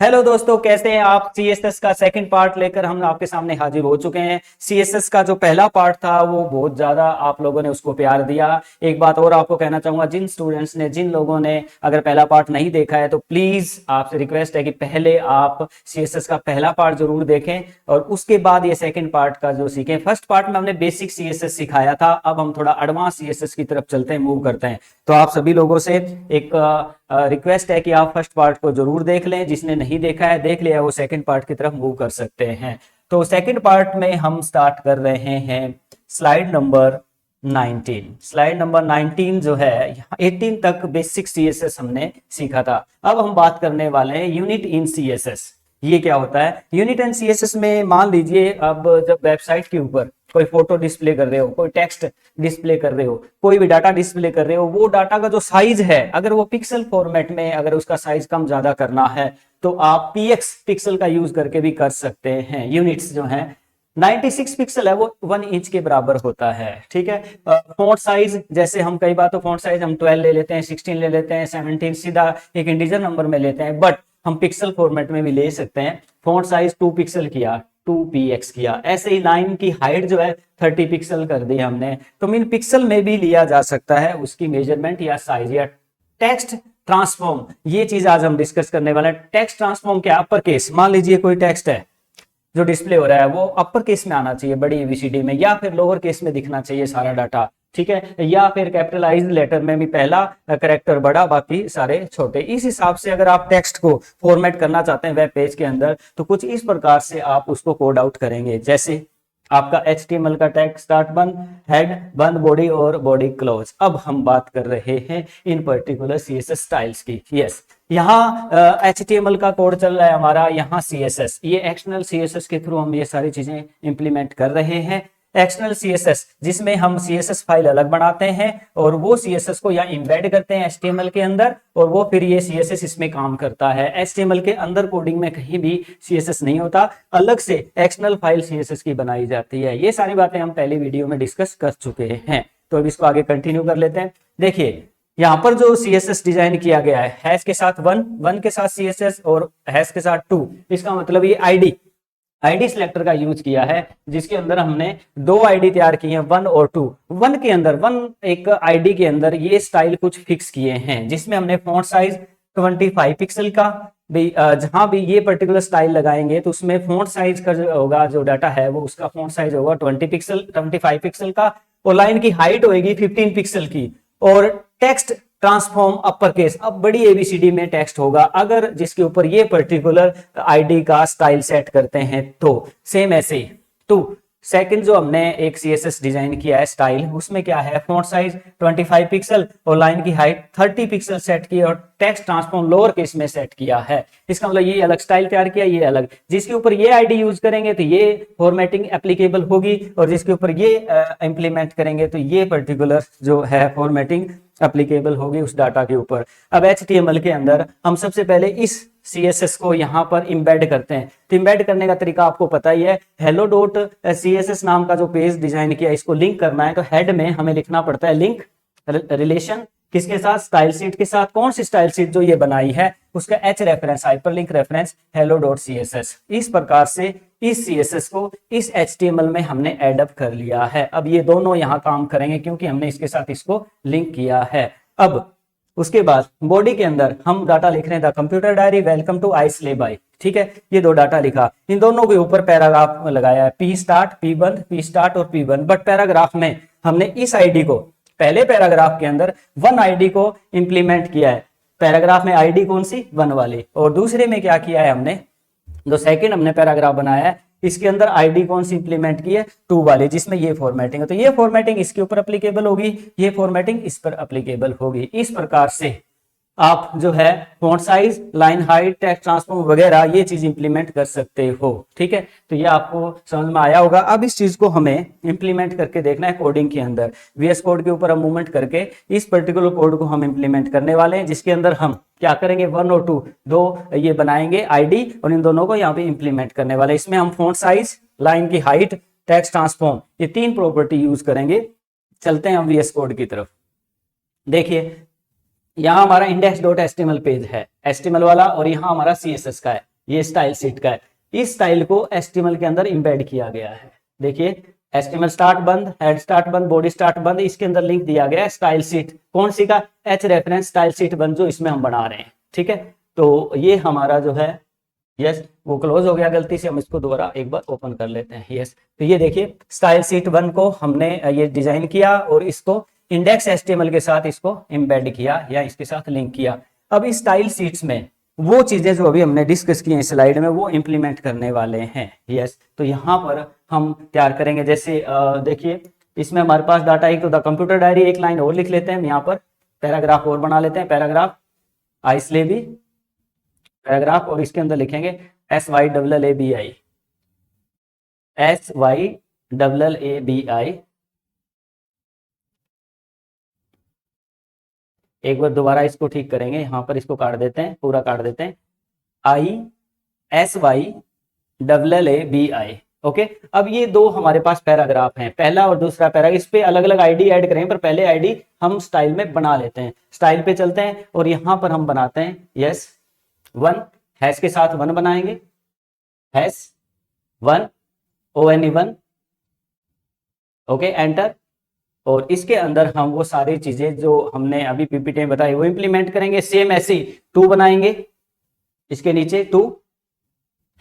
Hello दोस्तों, कैसे हैं आप। सीएसएस का सेकंड पार्ट लेकर हम आपके सामने हाजिर हो चुके हैं। सीएसएस का जो पहला पार्ट था वो बहुत ज्यादा आप लोगों ने उसको प्यार दिया। एक बात और आपको कहना चाहूंगा, जिन स्टूडेंट्स ने जिन लोगों ने अगर पहला पार्ट नहीं देखा है तो प्लीज आपसे रिक्वेस्ट है कि पहले आप सीएसएस का पहला पार्ट जरूर देखें और उसके बाद ये सेकंड पार्ट का जो सीखें। फर्स्ट पार्ट में हमने बेसिक सीएसएस सिखाया था, अब हम थोड़ा एडवांस सीएसएस की तरफ चलते हैं, मूव करते हैं। तो आप सभी लोगों से एक रिक्वेस्ट है कि आप फर्स्ट पार्ट को जरूर देख लें। जिसने नहीं देखा है, देख लिया, वो सेकंड पार्ट की तरफ मूव कर सकते हैं। तो सेकंड पार्ट में हम स्टार्ट कर रहे हैं स्लाइड नंबर 19। स्लाइड नंबर 19 जो है, 18 तक बेसिक सीएसएस हमने सीखा था। अब हम बात करने वाले हैं यूनिट इन सीएसएस। ये क्या होता है यूनिट इन सीएसएस में। मान लीजिए अब जब वेबसाइट के ऊपर कोई फोटो डिस्प्ले कर रहे हो, कोई टेक्स्ट डिस्प्ले कर रहे हो, कोई भी डाटा डिस्प्ले कर रहे हो, वो डाटा का जो साइज है अगर वो पिक्सल फॉर्मेट में, अगर उसका साइज कम ज्यादा करना है तो आप पीएक्स पिक्सल का यूज करके भी कर सकते हैं। यूनिट्स जो है 96 पिक्सल है वो 1 इंच के बराबर होता है। ठीक है। फॉन्ट साइज, जैसे हम कई बार तो फॉन्ट साइज हम 12 ले लेते हैं, 16 ले लेते हैं, 17 सीधा एक इंटीजर नंबर में लेते हैं, बट हम पिक्सल फॉर्मेट में भी ले सकते हैं। फॉन्ट साइज 2 पिक्सल किया, 2px किया। ऐसे ही लाइन की हाइट जो है 30 पिक्सल कर दी हमने। तो मीन पिक्सल में भी लिया जा सकता है उसकी मेजरमेंट या साइज। या टेक्स्ट ट्रांसफॉर्म, ये चीज आज हम डिस्कस करने वाले हैं। टेक्स्ट ट्रांसफॉर्म क्या, अपर केस, मान लीजिए कोई टेक्स्ट है जो डिस्प्ले हो रहा है वो अपर केस में आना चाहिए, बड़ी एबीसीडी में, या फिर लोअर केस में दिखना चाहिए सारा डाटा। ठीक है। या फिर कैपिटलाइज्ड लेटर में भी पहला करेक्टर बड़ा, बाकी सारे छोटे। इस हिसाब से अगर आप टेक्स्ट को फॉर्मेट करना चाहते हैं वेब पेज के अंदर तो कुछ इस प्रकार से आप उसको कोड आउट करेंगे। जैसे आपका HTML का टैग स्टार्ट बंद, हेड बंद, बॉडी और बॉडी क्लोज। अब हम बात कर रहे हैं इन पर्टिकुलर CSS स्टाइल्स की। यस, यहाँ HTML का कोड चल रहा है हमारा, यहाँ CSS, ये एक्सटर्नल CSS के थ्रू हम ये सारी चीजें इंप्लीमेंट कर रहे हैं। एक्सटर्नल CSS जिसमें हम CSS फाइल अलग बनाते हैं और वो CSS को या इम्बेड करते हैं HTML के अंदर, और वो फिर ये CSS इसमें काम करता है। HTML के अंदर कोडिंग में कहीं भी CSS नहीं होता, अलग से एक्सटर्नल फाइल CSS की बनाई जाती है। ये सारी बातें हम पहली वीडियो में डिस्कस कर चुके हैं, तो अब इसको आगे कंटिन्यू कर लेते हैं। देखिए यहाँ पर जो CSS डिजाइन किया गया है, हैश के साथ 1 के साथ CSS और हैश के साथ 2, इसका मतलब ये आईडी सिलेक्टर का यूज किया है, जिसके अंदर हमने 2 आईडी तैयार किए हैं, 1 और 2। 1 के अंदर, 1 एक आईडी के अंदर ये स्टाइल कुछ फिक्स किए हैं, जिसमें हमने फॉन्ट साइज 25 पिक्सल का भी, जहां भी ये पर्टिकुलर स्टाइल लगाएंगे तो उसमें फॉन्ट साइज का जो होगा, जो डाटा है वो उसका फॉन्ट साइज होगा 25 पिक्सल का, और लाइन की हाइट होगी 15 पिक्सल की। और टेक्स्ट ट्रांसफॉर्म अपर केस, अब बड़ी एबीसीडी में टेक्स्ट होगा अगर जिसके ऊपर ये पर्टिकुलर आईडी का स्टाइल सेट करते हैं तो। सेम ऐसे ही तो सेकंड जो हमने एक CSS डिजाइन किया है स्टाइल, उसमें क्या है, फॉन्ट साइज 25 पिक्सल और लाइन की हाइट 30 पिक्सल सेट की और टेक्स्ट ट्रांसफॉर्म लोअर केस में सेट किया है। इसका मतलब ये अलग स्टाइल तैयार किया, ये अलग। जिसके ऊपर ये आईडी यूज करेंगे तो ये फॉर्मेटिंग एप्लीकेबल होगी, और जिसके ऊपर ये इंप्लीमेंट करेंगे तो ये पर्टिकुलर जो है फॉर्मेटिंग एप्लीकेबल होगी उस डाटा के ऊपर। अब HTML के अंदर हम सबसे पहले इस CSS को यहाँ पर इम्बेड करते हैं। तो इम्बेड करने का तरीका आपको पता ही है, hello.css नाम का जो पेज डिजाइन किया, इसको लिंक करना है तो हेड में हमें लिखना पड़ता है लिंक रिलेशन, किसके साथ, स्टाइल शीट के साथ। कौन सी स्टाइल शीट जो ये बनाई है उसका H reference, hyperlink reference hello.css। इस प्रकार से इस CSS को इस HTML में हमने एडअप कर लिया है। अब ये दोनों यहाँ काम करेंगे क्योंकि हमने इसके साथ इसको लिंक किया है। अब उसके बाद बॉडी के अंदर हम डाटा लिख रहे हैं, the computer diary welcome to आइसले बाय। ठीक है, ये 2 डाटा लिखा, इन दोनों के ऊपर पैराग्राफ लगाया है, P स्टार्ट, P बंद, P स्टार्ट और P बंद। बट पैराग्राफ में हमने इस आईडी को, पहले पैराग्राफ के अंदर 1 आईडी को इंप्लीमेंट किया है। पैराग्राफ में आईडी कौन सी, 1 वाली, और दूसरे में क्या किया है हमने, जो सेकंड हमने पैराग्राफ बनाया है इसके अंदर आईडी कौन सी इंप्लीमेंट की है, 2 वाले, जिसमें ये फॉर्मेटिंग है। तो ये फॉर्मेटिंग इसके ऊपर एप्लीकेबल होगी, ये फॉर्मेटिंग इस पर एप्लीकेबल होगी। इस प्रकार से आप जो है font size, line height, text transform वगैरह ये चीज इंप्लीमेंट कर सकते हो। ठीक है, तो ये आपको समझ में आया होगा। अब इस चीज को हमें इंप्लीमेंट करके देखना है कोडिंग के अंदर। VS कोड के ऊपर हम मूवमेंट करके इस पर्टिकुलर कोड को हम इंप्लीमेंट करने वाले हैं, जिसके अंदर हम क्या करेंगे, 1 और 2 दो ये बनाएंगे आईडी, और इन दोनों को यहाँ पे इंप्लीमेंट करने वाले। इसमें हम फॉन्ट साइज, लाइन की हाइट, टेक्स्ट ट्रांसफॉर्म, ये 3 प्रॉपर्टी यूज करेंगे। चलते हैं हम VS कोड की तरफ। देखिए यहाँ हमारा index.html पेज है HTML वाला, और यहाँ हमारा CSS का है। ये स्टाइल शीट का है। इस स्टाइल को HTML के अंदर इंबेड किया गया है। देखिए HTML स्टार्ट बंद, हेड स्टार्ट बंद, बॉडी स्टार्ट बंद, इसके अंदर लिंक दिया गया है स्टाइल शीट। कौन सी का? एच रेफरेंस स्टाइल शीट बंद, जो इसमें हम बना रहे हैं। ठीक है, तो ये हमारा जो है यस वो क्लोज हो गया गलती से, हम इसको दोबारा एक बार ओपन कर लेते हैं। यस, तो ये देखिए स्टाइल शीट 1 को हमने ये डिजाइन किया और इसको इंडेक्स HTML के साथ इसको एम्बेड किया या इसके साथ लिंक किया। अब इस स्टाइल शीट्स में वो चीजें जो अभी हमने डिस्कस की हैं स्लाइड में वो इंप्लीमेंट करने वाले हैं। यस, तो यहाँ पर हम तैयार करेंगे। जैसे देखिए इसमें हमारे पास डाटा एक तो द कंप्यूटर डायरी, एक लाइन और लिख लेते हैं यहाँ पर, पैराग्राफ और बना लेते हैं, पैराग्राफ आइसलेबी पैराग्राफ, और इसके अंदर लिखेंगे SYLLABI SYLLABI। एक बार दोबारा इसको ठीक करेंगे, यहाँ पर इसको काट देते हैं, पूरा काट देते हैं, ISYLLABI। ओके, अब ये दो हमारे पास पैराग्राफ हैं, पहला और दूसरा पैराग्राफ, इस पे अलग अलग आईडी ऐड करें, पर पहले आईडी हम स्टाइल में बना लेते हैं। स्टाइल पे चलते हैं और यहाँ पर हम बनाते हैं यस 1, हैश के साथ 1 बनाएंगे, हैश 1 ONE1। Okay, enter. और इसके अंदर हम वो सारी चीजें जो हमने अभी पीपीटी में बताई वो इंप्लीमेंट करेंगे। सेम ऐसी 2 बनाएंगे, इसके नीचे 2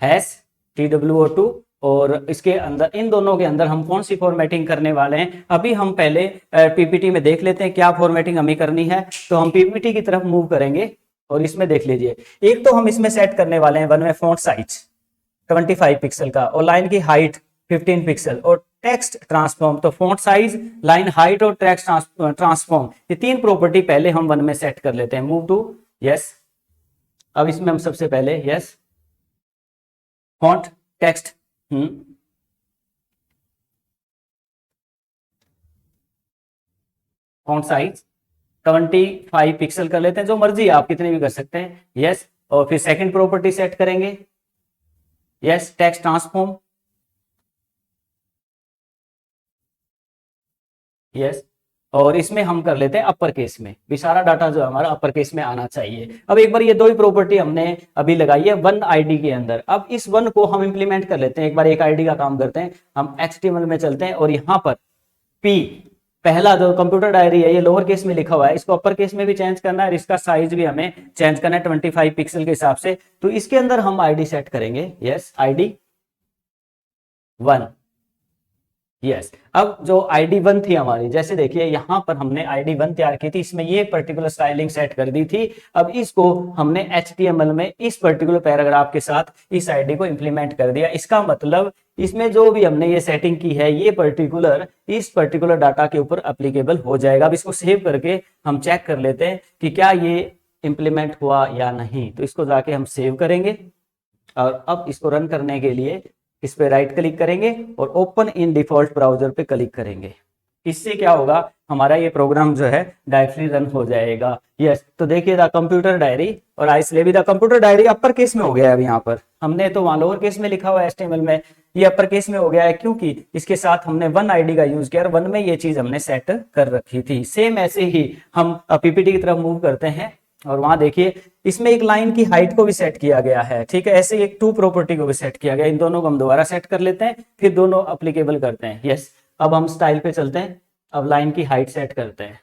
हैश TWO2, और इसके अंदर इन दोनों के अंदर हम कौन सी फॉर्मेटिंग करने वाले हैं अभी हम पहले पीपीटी में देख लेते हैं क्या फॉर्मेटिंग हमें करनी है। तो हम पीपीटी की तरफ मूव करेंगे और इसमें देख लीजिए, एक तो हम इसमें सेट करने वाले हैं 1 में फॉन्ट साइज 25 पिक्सल का, और लाइन की हाइट 15 पिक्सल, और टेक्स्ट ट्रांसफॉर्म। तो फॉन्ट साइज, लाइन हाइट और टेक्स्ट ट्रांसफॉर्म, ये 3 प्रॉपर्टी पहले हम 1 में सेट कर लेते हैं। Move to yes. अब इसमें हम सबसे पहले yes font text font size 25 pixel कर लेते हैं, जो मर्जी आप कितने भी कर सकते हैं। यस, और फिर सेकंड प्रॉपर्टी सेट करेंगे यस टेक्स्ट ट्रांसफॉर्म। यस, और इसमें हम कर लेते हैं अपर केस में, भी सारा डाटा जो हमारा अपर केस में आना चाहिए। अब एक बार ये दो ही प्रॉपर्टी हमने अभी लगाई है 1 आईडी के अंदर। अब इस 1 को हम इंप्लीमेंट कर लेते हैं, एक बार एक आईडी का काम करते हैं। हम HTML में चलते हैं और यहाँ पर P पहला जो कंप्यूटर डायरी है ये लोअर केस में लिखा हुआ है, इसको अपर केस में भी चेंज करना है और इसका साइज भी हमें चेंज करना है 25 पिक्सल के हिसाब से। तो इसके अंदर हम आईडी सेट करेंगे यस आईडी 1। यस, अब जो आईडी 1 थी हमारी, जैसे देखिए यहाँ पर हमने आईडी 1 तैयार की थी, इसमें ये पर्टिकुलर स्टाइलिंग सेट कर दी थी। अब इसको हमने HTML में इस पर्टिकुलर पैराग्राफ के साथ इस आईडी को इंप्लीमेंट कर दिया। इसका मतलब इसमें जो भी हमने ये सेटिंग की है ये पर्टिकुलर इस पर्टिकुलर डाटा के ऊपर एप्लीकेबल हो जाएगा। अब इसको सेव करके हम चेक कर लेते हैं कि क्या ये इंप्लीमेंट हुआ या नहीं। तो इसको जाके हम सेव करेंगे और अब इसको रन करने के लिए इस पे राइट क्लिक करेंगे और ओपन इन डिफॉल्ट ब्राउजर पे क्लिक करेंगे। इससे क्या होगा, हमारा ये प्रोग्राम जो है डायरेक्टली रन हो जाएगा। यस, तो देखिए द कंप्यूटर डायरी और आइसलेबी, the computer diary upper case में हो गया है। अब यहाँ पर हमने तो वहां लोअर केस में लिखा हुआ है HTML में, ये अपर केस में हो गया है क्योंकि इसके साथ हमने 1 आईडी का यूज किया और 1 में ये चीज हमने सेट कर रखी थी। सेम ऐसे ही हम पीपीटी की तरफ मूव करते हैं और वहां देखिए इसमें एक लाइन की हाइट को भी सेट किया गया है। ठीक है, ऐसे एक 2 प्रॉपर्टी को भी सेट किया गया। इन दोनों को हम दोबारा सेट कर लेते हैं, फिर दोनों अप्लीकेबल करते हैं। यस, अब हम स्टाइल पे चलते हैं, अब लाइन की हाइट सेट करते हैं।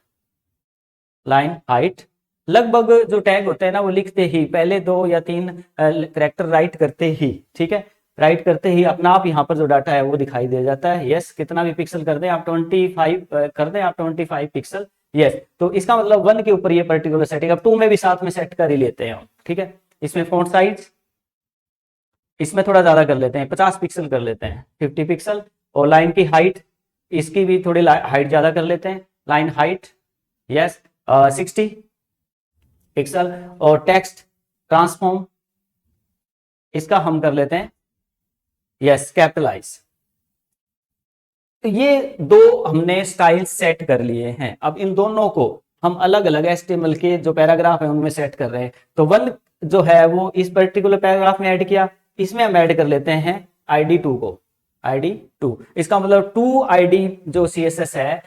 लाइन हाइट लगभग जो टैग होते हैं ना वो लिखते ही पहले 2 या 3 कैरेक्टर राइट करते ही, ठीक है, राइट करते ही अपना आप यहाँ पर जो डाटा है वो दिखाई दे जाता है। यस, कितना भी पिक्सल कर दें आप 25 कर दें आप 25 पिक्सल। यस, तो इसका मतलब 1 के ऊपर ये पर्टिकुलर सेटिंग, अब 2 में भी साथ में सेट कर ही लेते हैं हम। ठीक है, इसमें फॉन्ट साइज इसमें थोड़ा ज्यादा कर लेते हैं, 50 पिक्सल कर लेते हैं, 50 पिक्सल। और लाइन की हाइट इसकी भी थोड़ी हाइट ज्यादा कर लेते हैं, लाइन हाइट यस 60 पिक्सल। और टेक्स्ट ट्रांसफॉर्म इसका हम कर लेते हैं यस कैपिटलाइज। तो ये 2 हमने स्टाइल सेट कर लिए हैं। अब इन दोनों को हम अलग अलग HTML के जो पैराग्राफ है उनमें सेट कर रहे हैं। तो 1 जो है वो इस पर्टिकुलर पैराग्राफ में ऐड किया, इसमें हम ऐड कर लेते हैं ID 2 को, ID 2। इसका मतलब 2 ID जो CSS है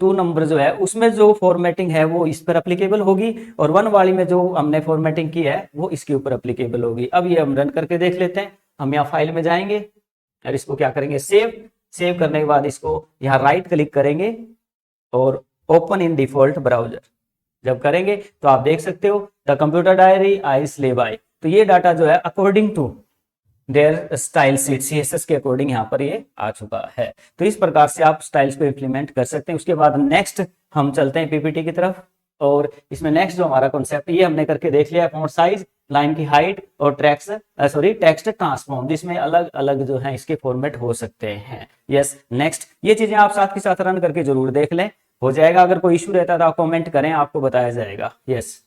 2 नंबर जो है उसमें जो फॉर्मेटिंग है वो इस पर अप्लीकेबल होगी, और 1 वाली में जो हमने फॉर्मेटिंग की है वो इसके ऊपर अप्लीकेबल होगी। अब ये हम रन करके देख लेते हैं। हम यहाँ फाइल में जाएंगे और इसको क्या करेंगे, सेव करने के बाद इसको यहाँ राइट क्लिक करेंगे और ओपन इन डिफॉल्ट ब्राउजर जब करेंगे तो आप देख सकते हो द कंप्यूटर डायरी आई स्लेब आई। तो ये डाटा जो है according to their style sheet CSS के अकॉर्डिंग यहाँ पर ये आ चुका है। तो इस प्रकार से आप स्टाइल्स को इंप्लीमेंट कर सकते हैं। उसके बाद नेक्स्ट हम चलते हैं पीपीटी की तरफ, और इसमें नेक्स्ट जो हमारा कॉन्सेप्ट ये हमने करके देख लिया, फॉन्ट साइज, लाइन की हाइट और टेक्स्ट ट्रांसफॉर्म, जिसमें अलग अलग जो है इसके फॉर्मेट हो सकते हैं। यस, नेक्स्ट ये चीजें आप साथ के साथ रन करके जरूर देख लें, हो जाएगा। अगर कोई इशू रहता है तो आप कमेंट करें, आपको बताया जाएगा। यस,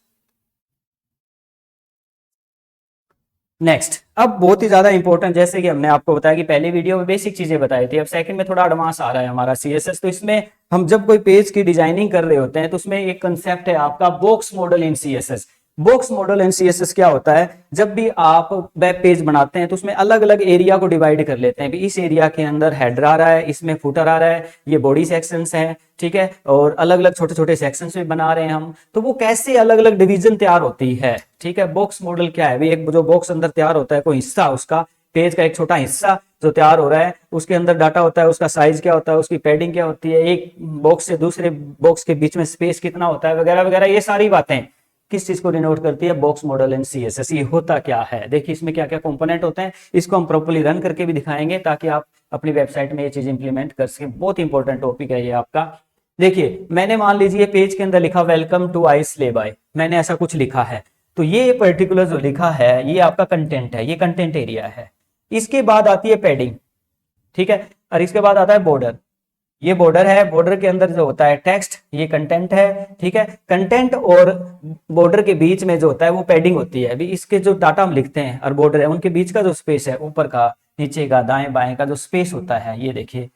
नेक्स्ट अब बहुत ही ज्यादा इंपॉर्टेंट, जैसे कि हमने आपको बताया कि पहले वीडियो में बेसिक चीजें बताई थी, अब सेकंड में थोड़ा एडवांस आ रहा है हमारा CSS। तो इसमें हम जब कोई पेज की डिजाइनिंग कर रहे होते हैं तो उसमें एक कंसेप्ट है आपका बॉक्स मॉडल इन CSS। बॉक्स मॉडल इन CSS क्या होता है, जब भी आप वेब पेज बनाते हैं तो उसमें अलग अलग एरिया को डिवाइड कर लेते हैं। इस एरिया के अंदर हेडर आ रहा है, इसमें फुटर आ रहा है, ये बॉडी सेक्शंस हैं, ठीक है, और अलग अलग छोटे छोटे सेक्शंस में बना रहे हैं हम। तो वो कैसे अलग अलग डिवीजन तैयार होती है, ठीक है। बॉक्स मॉडल क्या है, एक जो बॉक्स अंदर तैयार होता है, कोई हिस्सा उसका पेज का एक छोटा हिस्सा जो तैयार हो रहा है, उसके अंदर डाटा होता है, उसका साइज क्या होता है, उसकी पैडिंग क्या होती है, एक बॉक्स से दूसरे बॉक्स के बीच में स्पेस कितना होता है, वगैरह वगैरह। ये सारी बातें किस चीज को डिनोट करती है, बॉक्स मॉडल इन CSS। ये होता क्या है, देखिए इसमें क्या क्या कंपोनेंट होते हैं, इसको हम प्रॉपर्ली रन करके भी दिखाएंगे ताकि आप अपनी वेबसाइट में ये चीज इंप्लीमेंट कर सकें। बहुत इंपॉर्टेंट टॉपिक है ये आपका। देखिए मैंने मान लीजिए पेज के अंदर लिखा वेलकम टू आई स्लेब आई, मैंने ऐसा कुछ लिखा है, तो ये पर्टिकुलर जो लिखा है ये आपका कंटेंट है, ये कंटेंट एरिया है। इसके बाद आती है पैडिंग, ठीक है, और इसके बाद आता है बॉर्डर। ये बॉर्डर है, बॉर्डर के अंदर जो होता है टेक्स्ट, ये कंटेंट है, ठीक है। कंटेंट और बॉर्डर के बीच में जो होता है वो पैडिंग होती है। अभी इसके जो डाटा हम लिखते हैं और बॉर्डर है, उनके बीच का जो स्पेस है, ऊपर का, नीचे का, दाएं बाएं का जो स्पेस होता है, ये देखिए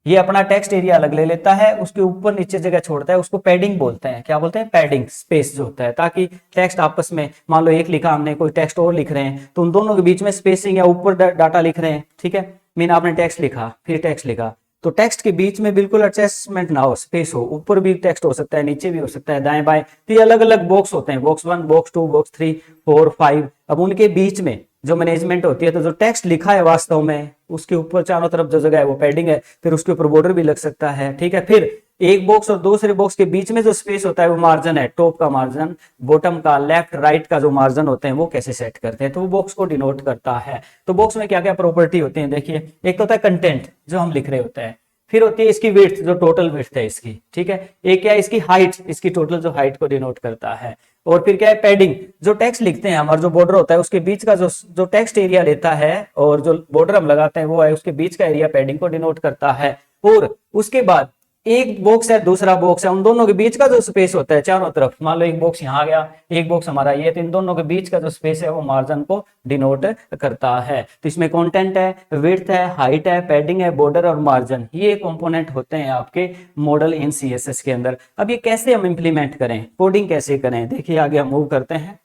ये अपना टेक्स्ट एरिया अलग ले लेता है, उसके ऊपर नीचे जगह छोड़ता है, उसको पैडिंग बोलते हैं। क्या बोलते हैं, पैडिंग स्पेस जो होता है, ताकि टेक्स्ट आपस में, मान लो एक लिखा हमने, कोई टेक्स्ट और लिख रहे हैं, तो उन दोनों के बीच में स्पेसिंग या ऊपर डाटा लिख रहे हैं, ठीक है। मीन आपने टेक्स्ट लिखा फिर टेक्स्ट लिखा, तो टेक्स्ट के बीच में बिल्कुल एडजस्टमेंट ना हो, स्पेस हो, ऊपर भी टेक्स्ट हो सकता है, नीचे भी हो सकता है, दाएं बाएं। तो ये अलग अलग बॉक्स होते हैं, बॉक्स 1, बॉक्स 2, बॉक्स 3, 4, 5। अब उनके बीच में जो मैनेजमेंट होती है, तो जो टेक्स्ट लिखा है वास्तव में उसके ऊपर चारों तरफ जो जगह है वो पैडिंग है, फिर उसके ऊपर बॉर्डर भी लग सकता है, ठीक है। फिर एक बॉक्स और दूसरे बॉक्स के बीच में जो स्पेस होता है वो मार्जिन है, टॉप का मार्जिन, बॉटम का, लेफ्ट राइट का जो मार्जिन होते हैं वो कैसे सेट करते हैं, तो वो बॉक्स को डिनोट करता है। तो बॉक्स में क्या क्या प्रॉपर्टी होती है, देखिए एक तो होता है कंटेंट जो हम लिख रहे होते हैं, फिर होती है इसकी विड्थ जो टोटल विड्थ है इसकी, ठीक है। एक क्या है इसकी हाइट, इसकी टोटल जो हाइट को डिनोट करता है। और फिर क्या है पैडिंग, जो टेक्स्ट लिखते हैं हम और जो बॉर्डर होता है उसके बीच का जो टेक्स्ट एरिया लेता है और जो बॉर्डर हम लगाते हैं वो है उसके बीच का एरिया, पैडिंग को डिनोट करता है। और उसके बाद एक बॉक्स है दूसरा बॉक्स है, उन दोनों के बीच का जो स्पेस होता है चारों तरफ, मान लो एक बॉक्स यहाँ आ गया, एक बॉक्स हमारा ये, तो इन दोनों के बीच का जो स्पेस है वो मार्जिन को डिनोट करता है। तो इसमें कंटेंट है, विड्थ है, हाइट है, पैडिंग है, बॉर्डर और मार्जिन, ये कंपोनेंट होते हैं आपके मॉडल इन CSS के अंदर। अब ये कैसे हम इंप्लीमेंट करें, कोडिंग कैसे करें, देखिए आगे हम मूव करते हैं।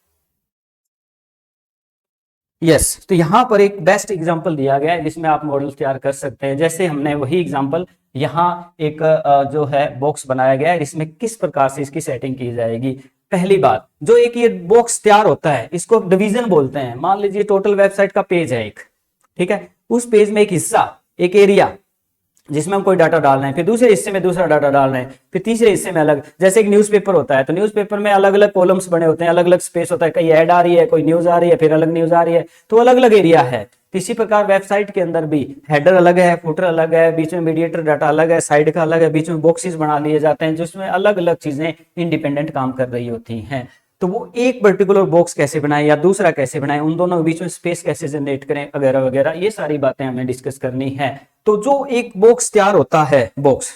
यस, तो यहाँ पर एक बेस्ट एग्जांपल दिया गया है जिसमें आप मॉडल तैयार कर सकते हैं। जैसे हमने वही एग्जांपल यहाँ एक जो है बॉक्स बनाया गया है, इसमें किस प्रकार से इसकी सेटिंग की जाएगी। पहली बात, जो एक ये बॉक्स तैयार होता है इसको डिवीजन बोलते हैं। मान लीजिए टोटल वेबसाइट का पेज है एक, ठीक है, उस पेज में एक हिस्सा, एक एरिया जिसमें हम कोई डाटा डाल रहे हैं, फिर दूसरे हिस्से में दूसरा डाटा डाल रहे हैं, फिर तीसरे हिस्से में अलग। जैसे एक न्यूज़पेपर होता है, तो न्यूज़पेपर में अलग अलग कॉलम्स बने होते हैं, अलग अलग स्पेस होता है, कहीं ऐड आ रही है, कोई न्यूज आ रही है, फिर अलग न्यूज आ रही है, तो अलग अलग एरिया है। तो इसी प्रकार वेबसाइट के अंदर भी हेडर अलग है, फुटर अलग है, बीच में मीडिएटर डाटा अलग है, साइड का अलग है, बीच में बॉक्सेस बना लिए जाते हैं जिसमें अलग अलग चीजें इंडिपेंडेंट काम कर रही होती हैं। तो वो एक पर्टिकुलर बॉक्स कैसे बनाए या दूसरा कैसे बनाए, उन दोनों के बीच में स्पेस कैसे जनरेट करें, वगैरह वगैरह, ये सारी बातें हमें डिस्कस करनी है। तो जो एक बॉक्स तैयार होता है, बॉक्स,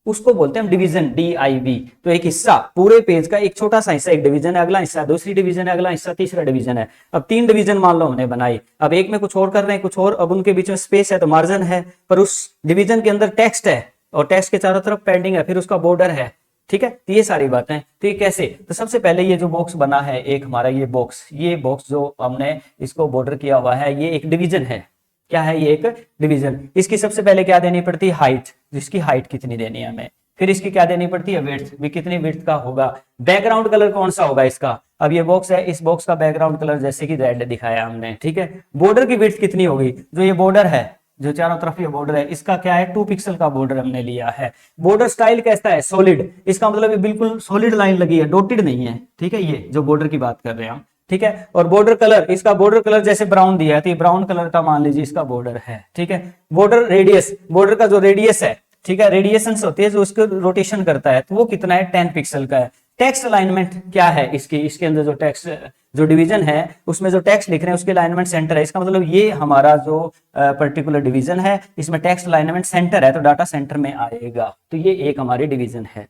उसको बोलते हैं हम डिवीजन, DIV। तो एक हिस्सा पूरे पेज का, एक छोटा सा हिस्सा एक डिवीजन है, अगला हिस्सा दूसरी डिवीजन है, अगला हिस्सा तीसरा डिवीजन है। अब 3 डिवीजन मान लो हमने बनाई, अब एक में कुछ और कर रहे हैं, कुछ और, अब उनके बीच में स्पेस है तो मार्जिन है, पर उस डिवीजन के अंदर टेक्स्ट है और टेक्स्ट के चारों तरफ पैडिंग है, फिर उसका बॉर्डर है, ठीक है। तो ये सारी बातें, तो ये कैसे, तो सबसे पहले ये जो बॉक्स बना है एक हमारा, ये बॉक्स जो हमने इसको बॉर्डर किया हुआ है, ये एक डिवीजन है। क्या है, ये एक डिवीजन। इसकी सबसे पहले क्या देनी पड़ती है, हाइट, जिसकी हाइट कितनी देनी है हमें, फिर इसकी क्या देनी पड़ती है, विड्थ भी कितनी विड्थ का होगा। बैकग्राउंड कलर कौन सा होगा इसका, अब ये बॉक्स है, इस बॉक्स का बैकग्राउंड कलर जैसे कि रेड दिखाया हमने, ठीक है। बॉर्डर की विड्थ कितनी होगी, जो ये बॉर्डर है, जो चारों तरफ ये बॉर्डर है, इसका क्या है, 2 पिक्सल का बॉर्डर हमने लिया है। बॉर्डर स्टाइल कैसा है, सॉलिड, इसका मतलब ये बिल्कुल सॉलिड लाइन लगी है, डॉटेड नहीं है, ठीक है, ये जो बॉर्डर की बात कर रहे हैं हम, ठीक है। और बॉर्डर कलर, इसका बॉर्डर कलर जैसे ब्राउन दिया है, तो ये ब्राउन कलर का मान लीजिए इसका बॉर्डर है, ठीक है। बॉर्डर रेडियस, बॉर्डर का जो रेडियस है, ठीक है, रेडिएशन होती है जो उसको रोटेशन करता है, तो वो कितना है, 10 पिक्सल का है। टेक्स्ट अलाइनमेंट क्या है इसकी, इसके अंदर जो टेक्स्ट जो डिवीजन है उसमें जो टेक्स्ट लिख रहे हैं उसके अलाइनमेंट सेंटर है, इसका मतलब ये हमारा जो पर्टिकुलर डिवीजन है इसमें टेक्स्ट अलाइनमेंट सेंटर है, तो डाटा सेंटर में आएगा, तो ये एक हमारी डिवीजन है,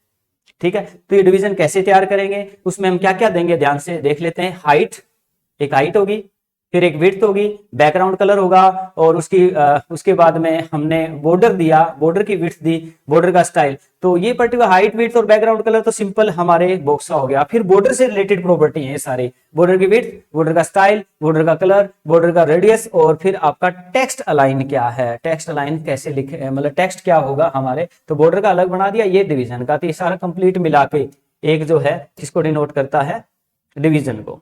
ठीक है। तो ये डिवीजन कैसे तैयार करेंगे, उसमें हम क्या क्या देंगे, ध्यान से देख लेते हैं। हाइट, एक हाइट होगी, फिर एक विड्थ होगी, बैकग्राउंड कलर होगा, और उसके बाद में हमने बॉर्डर दिया, बॉर्डर की विड्थ दी, बॉर्डर का स्टाइल, तो ये पर्टिकुलर हाइट, विड्थ और बैकग्राउंड कलर तो सिंपल हमारे बॉक्स का हो गया। फिर बॉर्डर से रिलेटेड प्रॉपर्टी है सारी, बॉर्डर की विड्थ, बॉर्डर का स्टाइल, बॉर्डर का कलर, बॉर्डर का रेडियस, और फिर आपका टेक्स्ट अलाइन क्या है, टेक्स्ट अलाइन कैसे लिखे, मतलब टेक्स्ट क्या होगा हमारे, तो बॉर्डर का अलग बना दिया, ये डिवीजन का, तो ये सारा कंप्लीट मिला के एक जो है इसको डिनोट करता है डिवीजन को,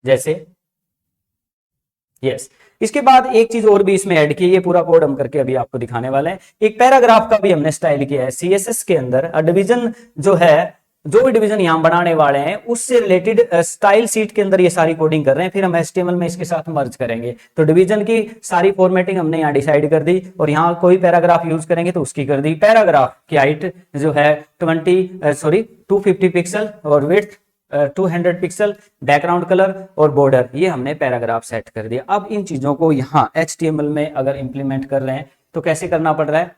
जैसे यस। इसके बाद एक चीज और भी इसमें ऐड की, ये पूरा कोड हम करके अभी आपको दिखाने वाले हैं। एक पैराग्राफ का भी हमने स्टाइल किया है सीएसएस के अंदर। डिवीजन जो है, जो भी डिवीजन यहां बनाने वाले हैं उससे रिलेटेड स्टाइल सीट के अंदर ये सारी कोडिंग कर रहे हैं, फिर हम एचटीएमएल में इसके साथ मर्ज करेंगे। तो डिवीजन की सारी फॉर्मेटिंग हमने यहाँ डिसाइड कर दी, और यहाँ कोई पैराग्राफ यूज करेंगे तो उसकी कर दी। पैराग्राफ की हाइट जो है 250 पिक्सल और विड्थ 200 पिक्सल, बैकग्राउंड कलर और बॉर्डर, ये हमने पैराग्राफ सेट कर दिया। अब इन चीजों को यहाँ HTML में अगर इंप्लीमेंट कर रहे हैं तो कैसे करना पड़ रहा है,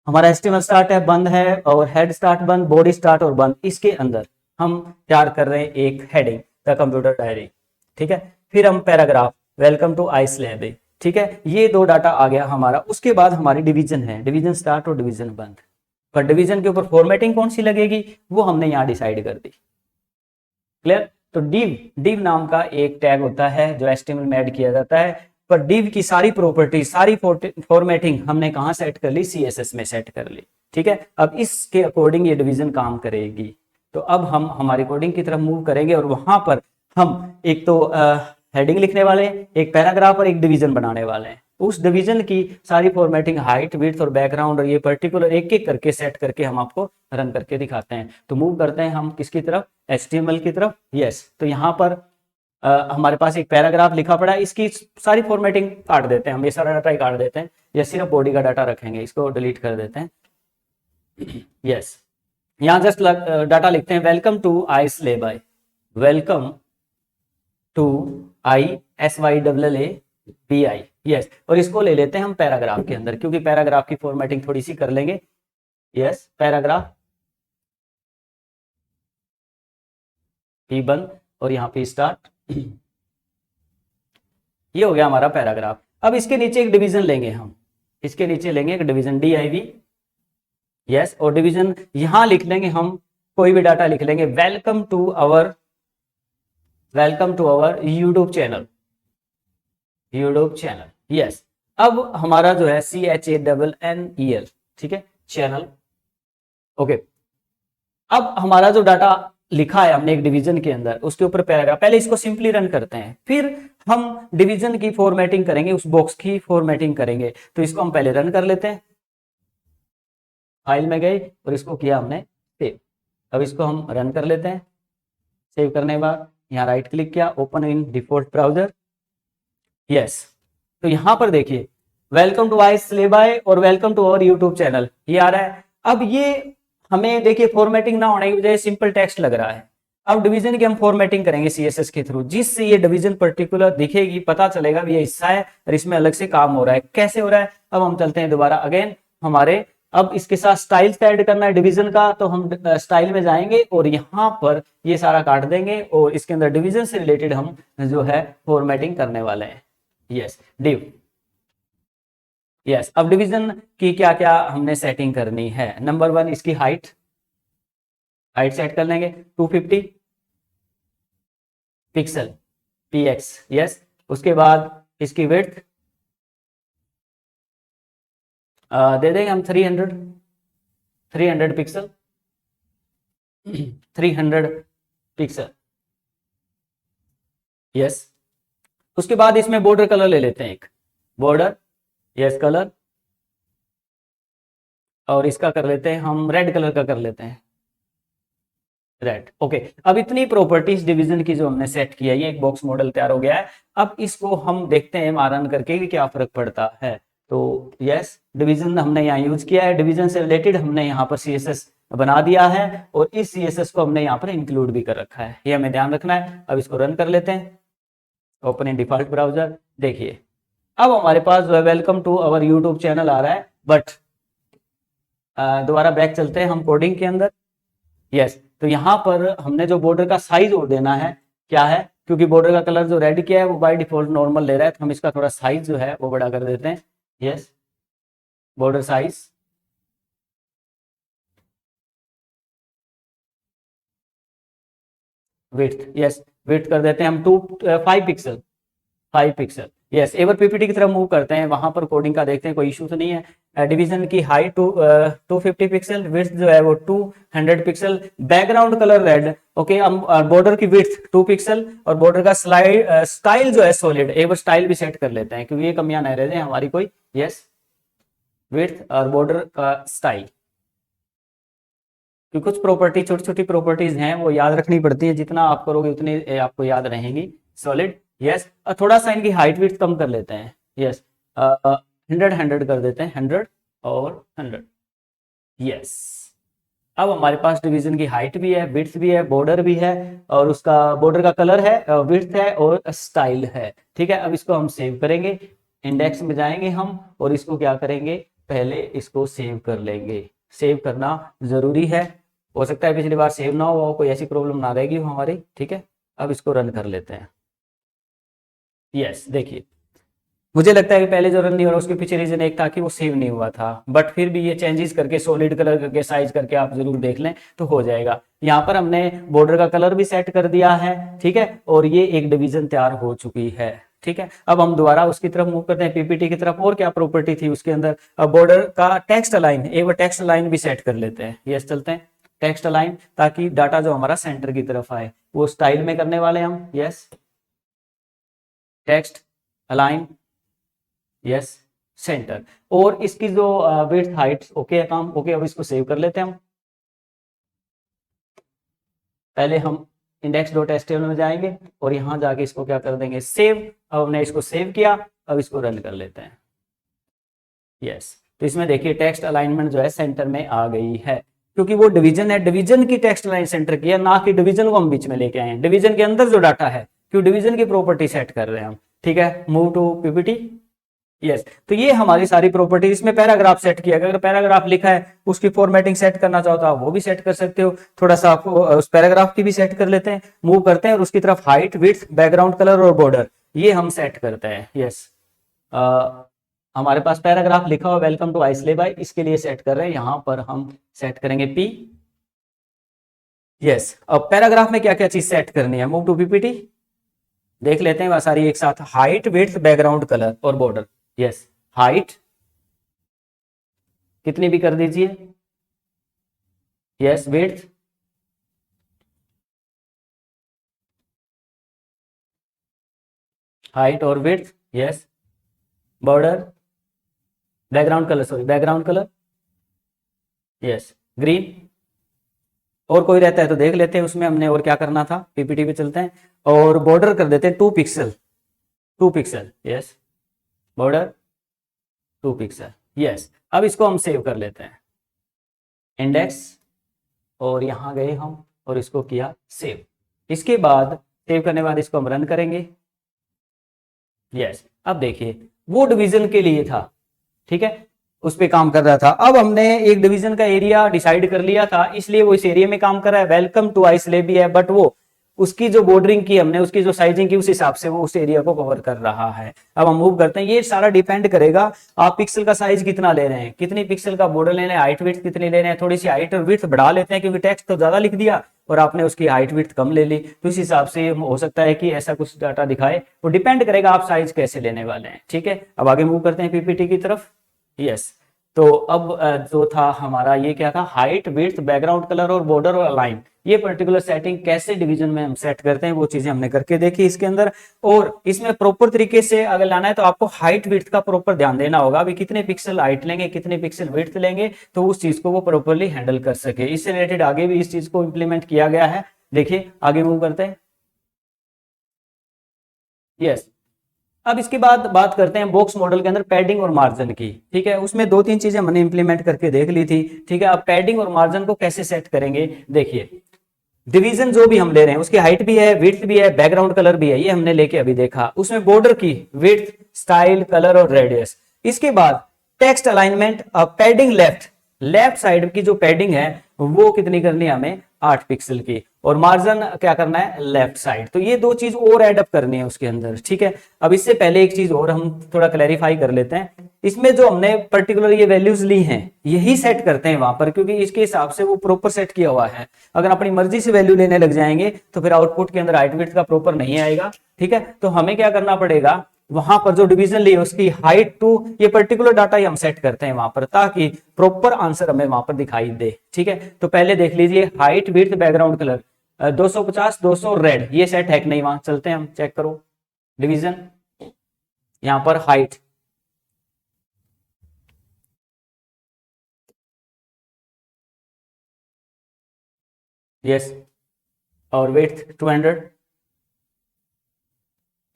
हमारा HTML स्टार्ट है, बंद है, और हेड स्टार्ट बंद, बॉडी स्टार्ट और बंद, इसके अंदर हम तैयार कर रहे हैं एक हेडिंग, द कंप्यूटर डायरी, ठीक है। फिर हम paragraph, welcome to ice lab, ठीक है, ये दो डाटा आ गया हमारा। उसके बाद हमारी डिवीजन है, डिवीजन स्टार्ट और डिवीजन बंद, पर डिवीजन के ऊपर फॉर्मेटिंग कौन सी लगेगी वो हमने यहाँ डिसाइड कर दी, क्लियर। तो div नाम का एक टैग होता है जो HTML में ऐड किया जाता है, पर div की सारी प्रॉपर्टी, सारी फॉर्मेटिंग हमने कहां सेट कर ली, CSS में सेट कर ली, ठीक है। अब इसके अकॉर्डिंग ये डिवीजन काम करेगी। तो अब हम हमारी कोडिंग की तरफ मूव करेंगे, और वहां पर हम एक तो हेडिंग लिखने वाले हैं, एक पैराग्राफ और एक डिवीजन बनाने वाले हैं। उस डिवीजन की सारी फॉर्मेटिंग, हाइट, विड्थ और बैकग्राउंड, और ये पर्टिकुलर एक एक करके सेट करके हम आपको रन करके दिखाते हैं। तो मूव करते हैं हम किसकी तरफ, HTML की तरफ, यस। तो यहाँ पर हमारे पास एक पैराग्राफ लिखा पड़ा है, इसकी सारी फॉर्मेटिंग काट देते हैं हम, ये सारा डाटा ही काट देते हैं, या सिर्फ बॉडी का डाटा रखेंगे, इसको डिलीट कर देते हैं, यस। यहाँ जस्ट डाटा लिखते हैं, welcome to ISLABI, welcome to ISYLLABI, yes. और इसको ले लेते हैं हम पैराग्राफ के अंदर, क्योंकि पैराग्राफ की फॉर्मेटिंग थोड़ी सी कर लेंगे, यस। पैराग्राफ पी बंद और यहाँ पे स्टार्ट, ये हो गया हमारा पैराग्राफ। अब इसके नीचे एक डिवीजन लेंगे हम, इसके नीचे लेंगे एक डिवीजन DIV, यस। और डिवीजन यहां लिख लेंगे हम, कोई भी डाटा लिख लेंगे, welcome to our YouTube channel, yes. अब हमारा जो है CHANNEL, ठीक है, चैनल, ओके। अब हमारा जो डाटा लिखा है हमने एक डिवीजन के अंदर, उसके ऊपर पैराग्राफ, पहले इसको सिंपली रन करते हैं, फिर हम डिवीजन की फॉर्मेटिंग करेंगे, उस बॉक्स की फॉर्मेटिंग करेंगे। तो इसको हम पहले रन कर लेते हैं, फाइल में गए और इसको किया हमने सेव। अब इसको हम रन कर लेते हैं, सेव करने के बाद यहाँ राइट क्लिक किया, open in default browser, yes. तो यहां पर देखिए वेलकम टू ISLABI और welcome to our YouTube channel, ये आ रहा है। अब ये हमें देखिए फॉर्मेटिंग ना होने की वजह से सिंपल टेक्स्ट लग रहा है। अब डिवीजन की हम फॉर्मेटिंग करेंगे CSS के थ्रू, जिससे ये डिवीजन पर्टिकुलर दिखेगी, पता चलेगा भी ये हिस्सा है और इसमें अलग से काम हो रहा है। कैसे हो रहा है, अब हम चलते हैं दोबारा अगेन हमारे, अब इसके साथ स्टाइल ऐड करना है डिवीजन का, तो हम स्टाइल में जाएंगे और यहाँ पर ये सारा काट देंगे, और इसके अंदर डिवीजन से रिलेटेड हम जो है फॉर्मेटिंग करने वाले हैं, यस, डिव, यस। अब डिवीजन की क्या क्या हमने सेटिंग करनी है, नंबर 1 इसकी हाइट सेट कर लेंगे 250 पिक्सल px, यस। उसके बाद इसकी विड्थ दे देंगे हम 300, 300 पिक्सल, 300 पिक्सल, यस। उसके बाद इसमें बॉर्डर कलर ले लेते हैं, एक बॉर्डर, यस, कलर, और इसका कर लेते हैं हम रेड कलर का कर लेते हैं, रेड, ओके। अब इतनी प्रॉपर्टीज डिवीजन की जो हमने सेट किया, ये एक बॉक्स मॉडल तैयार हो गया है। अब इसको हम देखते हैं मारन करके कि क्या फर्क पड़ता है। तो यस, डिवीजन हमने यहाँ यूज किया है, डिवीजन से रिलेटेड हमने यहाँ पर सीएसएस बना दिया है और इस सीएसएस को हमने यहाँ पर इंक्लूड भी कर रखा है, ये हमें ध्यान रखना है। अब इसको रन कर लेते हैं, ओपन इन डिफॉल्ट ब्राउजर। देखिए अब हमारे पास जो है welcome to our YouTube channel आ रहा है, बट दोबारा बैक चलते हैं हम कोडिंग के अंदर। यस, तो यहाँ पर हमने जो बॉर्डर का साइज और देना है, क्या है, क्योंकि बॉर्डर का कलर जो रेड किया है वो बाय डिफॉल्ट नॉर्मल ले रहा है, तो हम इसका थोड़ा साइज जो है वो बड़ा कर देते हैं। Yes, border size, width, yes, width कर देते हैं हम 5 पिक्सल, 5 पिक्सल। यस, एक बार पीपीटी की तरफ मूव करते हैं, वहां पर कोडिंग का देखते हैं, कोई इशू तो नहीं है। डिवीजन की हाइट 250 पिक्सल, विड्थ जो है वो 200 pixel, background colour red, okay. Border की विड्थ 2 पिक्सल और बॉर्डर का स्टाइल जो है सॉलिड, एक बार स्टाइल भी सेट कर लेते हैं क्योंकि ये कमियां नहीं रह जाए हमारी कोई। यस, विड्थ और बॉर्डर का स्टाइल, क्योंकि कुछ प्रॉपर्टी, छोटी छोटी प्रॉपर्टीज हैं वो याद रखनी पड़ती है, जितना आप करोगे उतनी आपको याद रहेंगी। Solid, yes. थोड़ा सा इनकी हाइट विड्थ कम कर लेते हैं, यस, 100 कर देते हैं, 100 और 100, यस। अब हमारे पास डिवीजन की हाइट भी है, विड्थ भी है, बॉर्डर भी है, और उसका बॉर्डर का कलर है, विड्थ है और स्टाइल है, ठीक है। अब इसको हम सेव करेंगे, इंडेक्स में जाएंगे हम और इसको क्या करेंगे, पहले इसको सेव कर लेंगे। सेव करना जरूरी है, हो सकता है पिछली बार सेव ना हुआ हो, कोई ऐसी प्रॉब्लम ना रहेगी हमारी, ठीक है। अब इसको रन कर लेते हैं। यस, देखिए मुझे लगता है कि पहले जो रन नहीं हो रहा उसके पीछे रीजन एक था कि वो सेव नहीं हुआ था, बट फिर भी ये चेंजेस करके सॉलिड कलर करके साइज करके आप जरूर देख लें तो हो जाएगा। यहाँ पर हमने बॉर्डर का कलर भी सेट कर दिया है, ठीक है, और ये एक डिवीजन तैयार हो चुकी है, ठीक है। अब हम दोबारा उसकी तरफ मूव करते हैं, पीपीटी की तरफ। और क्या प्रॉपर्टी थी उसके अंदर, अब बॉर्डर का टेक्स्ट अलाइन, एक बार टेक्स्ट अलाइन भी सेट कर लेते हैं। यस, चलते हैं टेक्स्ट अलाइन, ताकि डाटा जो हमारा सेंटर की तरफ आए, वो स्टाइल में करने वाले हम। Yes, text align, yes, centre, और इसकी जो विड्थ हाइट ओके है काम, ओके। अब इसको सेव कर लेते हैं हम। पहले हम index.html में जाएंगे और यहां जाके इसको क्या कर देंगे, सेव। अब हमने इसको सेव किया, अब इसको रन कर लेते हैं। यस, तो इसमें देखिए टेक्स्ट अलाइनमेंट जो है सेंटर में आ गई है, क्योंकि वो डिवीजन है, डिवीजन की टेक्स्ट लाइन सेंटर की है, ना कि डिवीजन को हम बीच में लेके आए हैं। डिवीजन के अंदर जो डाटा है, क्यों डिवीजन की प्रॉपर्टी सेट कर रहे हैं हम, ठीक है। Move to PPT. यस, तो ये हमारी सारी प्रॉपर्टी। इसमें पैराग्राफ सेट किया, अगर पैराग्राफ लिखा है उसकी फॉर्मेटिंग सेट करना चाहो तो आप वो भी सेट कर सकते हो। थोड़ा सा आपको उस पैराग्राफ की भी सेट कर लेते हैं, मूव करते हैं और उसकी तरफ हाइट, विड्थ, बैकग्राउंड कलर और बॉर्डर, ये हम सेट करते हैं। यस, हमारे पास पैराग्राफ लिखा हुआ वेलकम टू आइसले बाय, इसके लिए सेट कर रहे हैं, यहां पर हम सेट करेंगे पी। यस, अब पैराग्राफ में क्या क्या चीज सेट करनी है, मूव टू पीपीटी, देख लेते हैं वह सारी एक साथ। हाइट, विड्थ, बैकग्राउंड कलर और बॉर्डर। यस, हाइट कितनी भी कर दीजिए। यस, विड्थ, हाइट और width, yes, border, background colour, sorry background colour, yes, green. और कोई रहता है तो देख लेते हैं उसमें हमने और क्या करना था, पीपीटी पे चलते हैं और बॉर्डर कर देते हैं 2 pixel, 2 pixel, yes, border 2 pixel. Yes, अब इसको हम सेव कर लेते हैं, इंडेक्स, और यहां गए हम और इसको किया सेव। इसके बाद सेव करने के बाद इसको हम रन करेंगे। यस, अब देखिए वो डिवीजन के लिए था, ठीक है, उस पे काम कर रहा था। अब हमने एक डिवीजन का एरिया डिसाइड कर लिया था, इसलिए वो इस एरिया में काम कर रहा है। वेलकम टू आइसले भी है, बट वो उसकी जो बॉर्डरिंग की हमने, उसकी जो साइजिंग की, उस हिसाब से वो उस एरिया को कवर कर रहा है। अब हम मूव करते हैं, ये सारा डिपेंड करेगा आप पिक्सल का साइज कितना ले रहे हैं, कितनी पिक्सल का बॉर्डर ले रहे हैं, हाइट विड्थ कितनी ले रहे हैं। थोड़ी सी हाइट और विड्थ बढ़ा लेते हैं, क्योंकि टेक्स्ट तो ज्यादा लिख दिया और आपने उसकी हाइट विड्थ कम ले ली, तो इस हिसाब से हो सकता है कि ऐसा कुछ डाटा दिखाए। वो डिपेंड करेगा आप साइज कैसे लेने वाले हैं, ठीक है। अब आगे मूव करते हैं पीपीटी की तरफ। यस, तो अब जो था हमारा ये क्या था, हाइट, विड्थ, बैकग्राउंड कलर और बॉर्डर और अलाइन, ये पर्टिकुलर सेटिंग कैसे डिवीजन में हम सेट करते हैं वो चीजें हमने करके देखी इसके अंदर। और इसमें प्रॉपर तरीके से अगर लाना है तो आपको हाइट विड्थ का प्रॉपर ध्यान देना होगा, अभी कितने पिक्सल हाइट लेंगे, कितने पिक्सल विड्थ लेंगे, तो उस चीज को वो प्रॉपरली हैंडल कर सके। इससे रिलेटेड आगे भी इस चीज को इंप्लीमेंट किया गया है। देखिए आगे मूव करते हैं। यस, अब इसके बाद बात करते हैं बॉक्स मॉडल के अंदर पैडिंग और मार्जिन की। ठीक है, उसमें दो तीन चीजें हमने इंप्लीमेंट करके देख ली थी। ठीक है, अब पैडिंग और मार्जिन को कैसे सेट करेंगे, देखिए डिवीजन जो भी हम ले रहे हैं उसकी हाइट भी है, विड्थ भी है, बैकग्राउंड कलर भी है, ये हमने लेके अभी देखा। उसमें बॉर्डर की विड्थ, स्टाइल, कलर और रेडियस। इसके बाद text alignment, padding left, left side की जो पैडिंग है वो कितनी करनी है हमें, 8 पिक्सल की, और मार्जिन क्या करना है, लेफ्ट साइड। तो ये दो चीज और एडअप करनी है उसके अंदर। ठीक है, अब इससे पहले एक चीज और हम थोड़ा क्लैरिफाई कर लेते हैं। इसमें जो हमने पर्टिकुलर ये वैल्यूज ली हैं यही सेट करते हैं वहां पर, क्योंकि इसके हिसाब से वो प्रॉपर सेट किया हुआ है। अगर अपनी मर्जी से वैल्यू लेने लग जाएंगे तो फिर आउटपुट के अंदर हाइट विड्थ का प्रॉपर नहीं आएगा। ठीक है, तो हमें क्या करना पड़ेगा, वहां पर जो डिवीजन ली है उसकी हाइट टू ये पर्टिकुलर डाटा ही हम सेट करते हैं वहां पर, ताकि प्रॉपर आंसर हमें वहां पर दिखाई दे। ठीक है, तो पहले देख लीजिए height, width, background colour 250, 200 red, ये सेट है कि नहीं, वहां चलते हैं हम, चेक करो डिवीजन। यहां पर हाइट, यस, और विड्थ 200,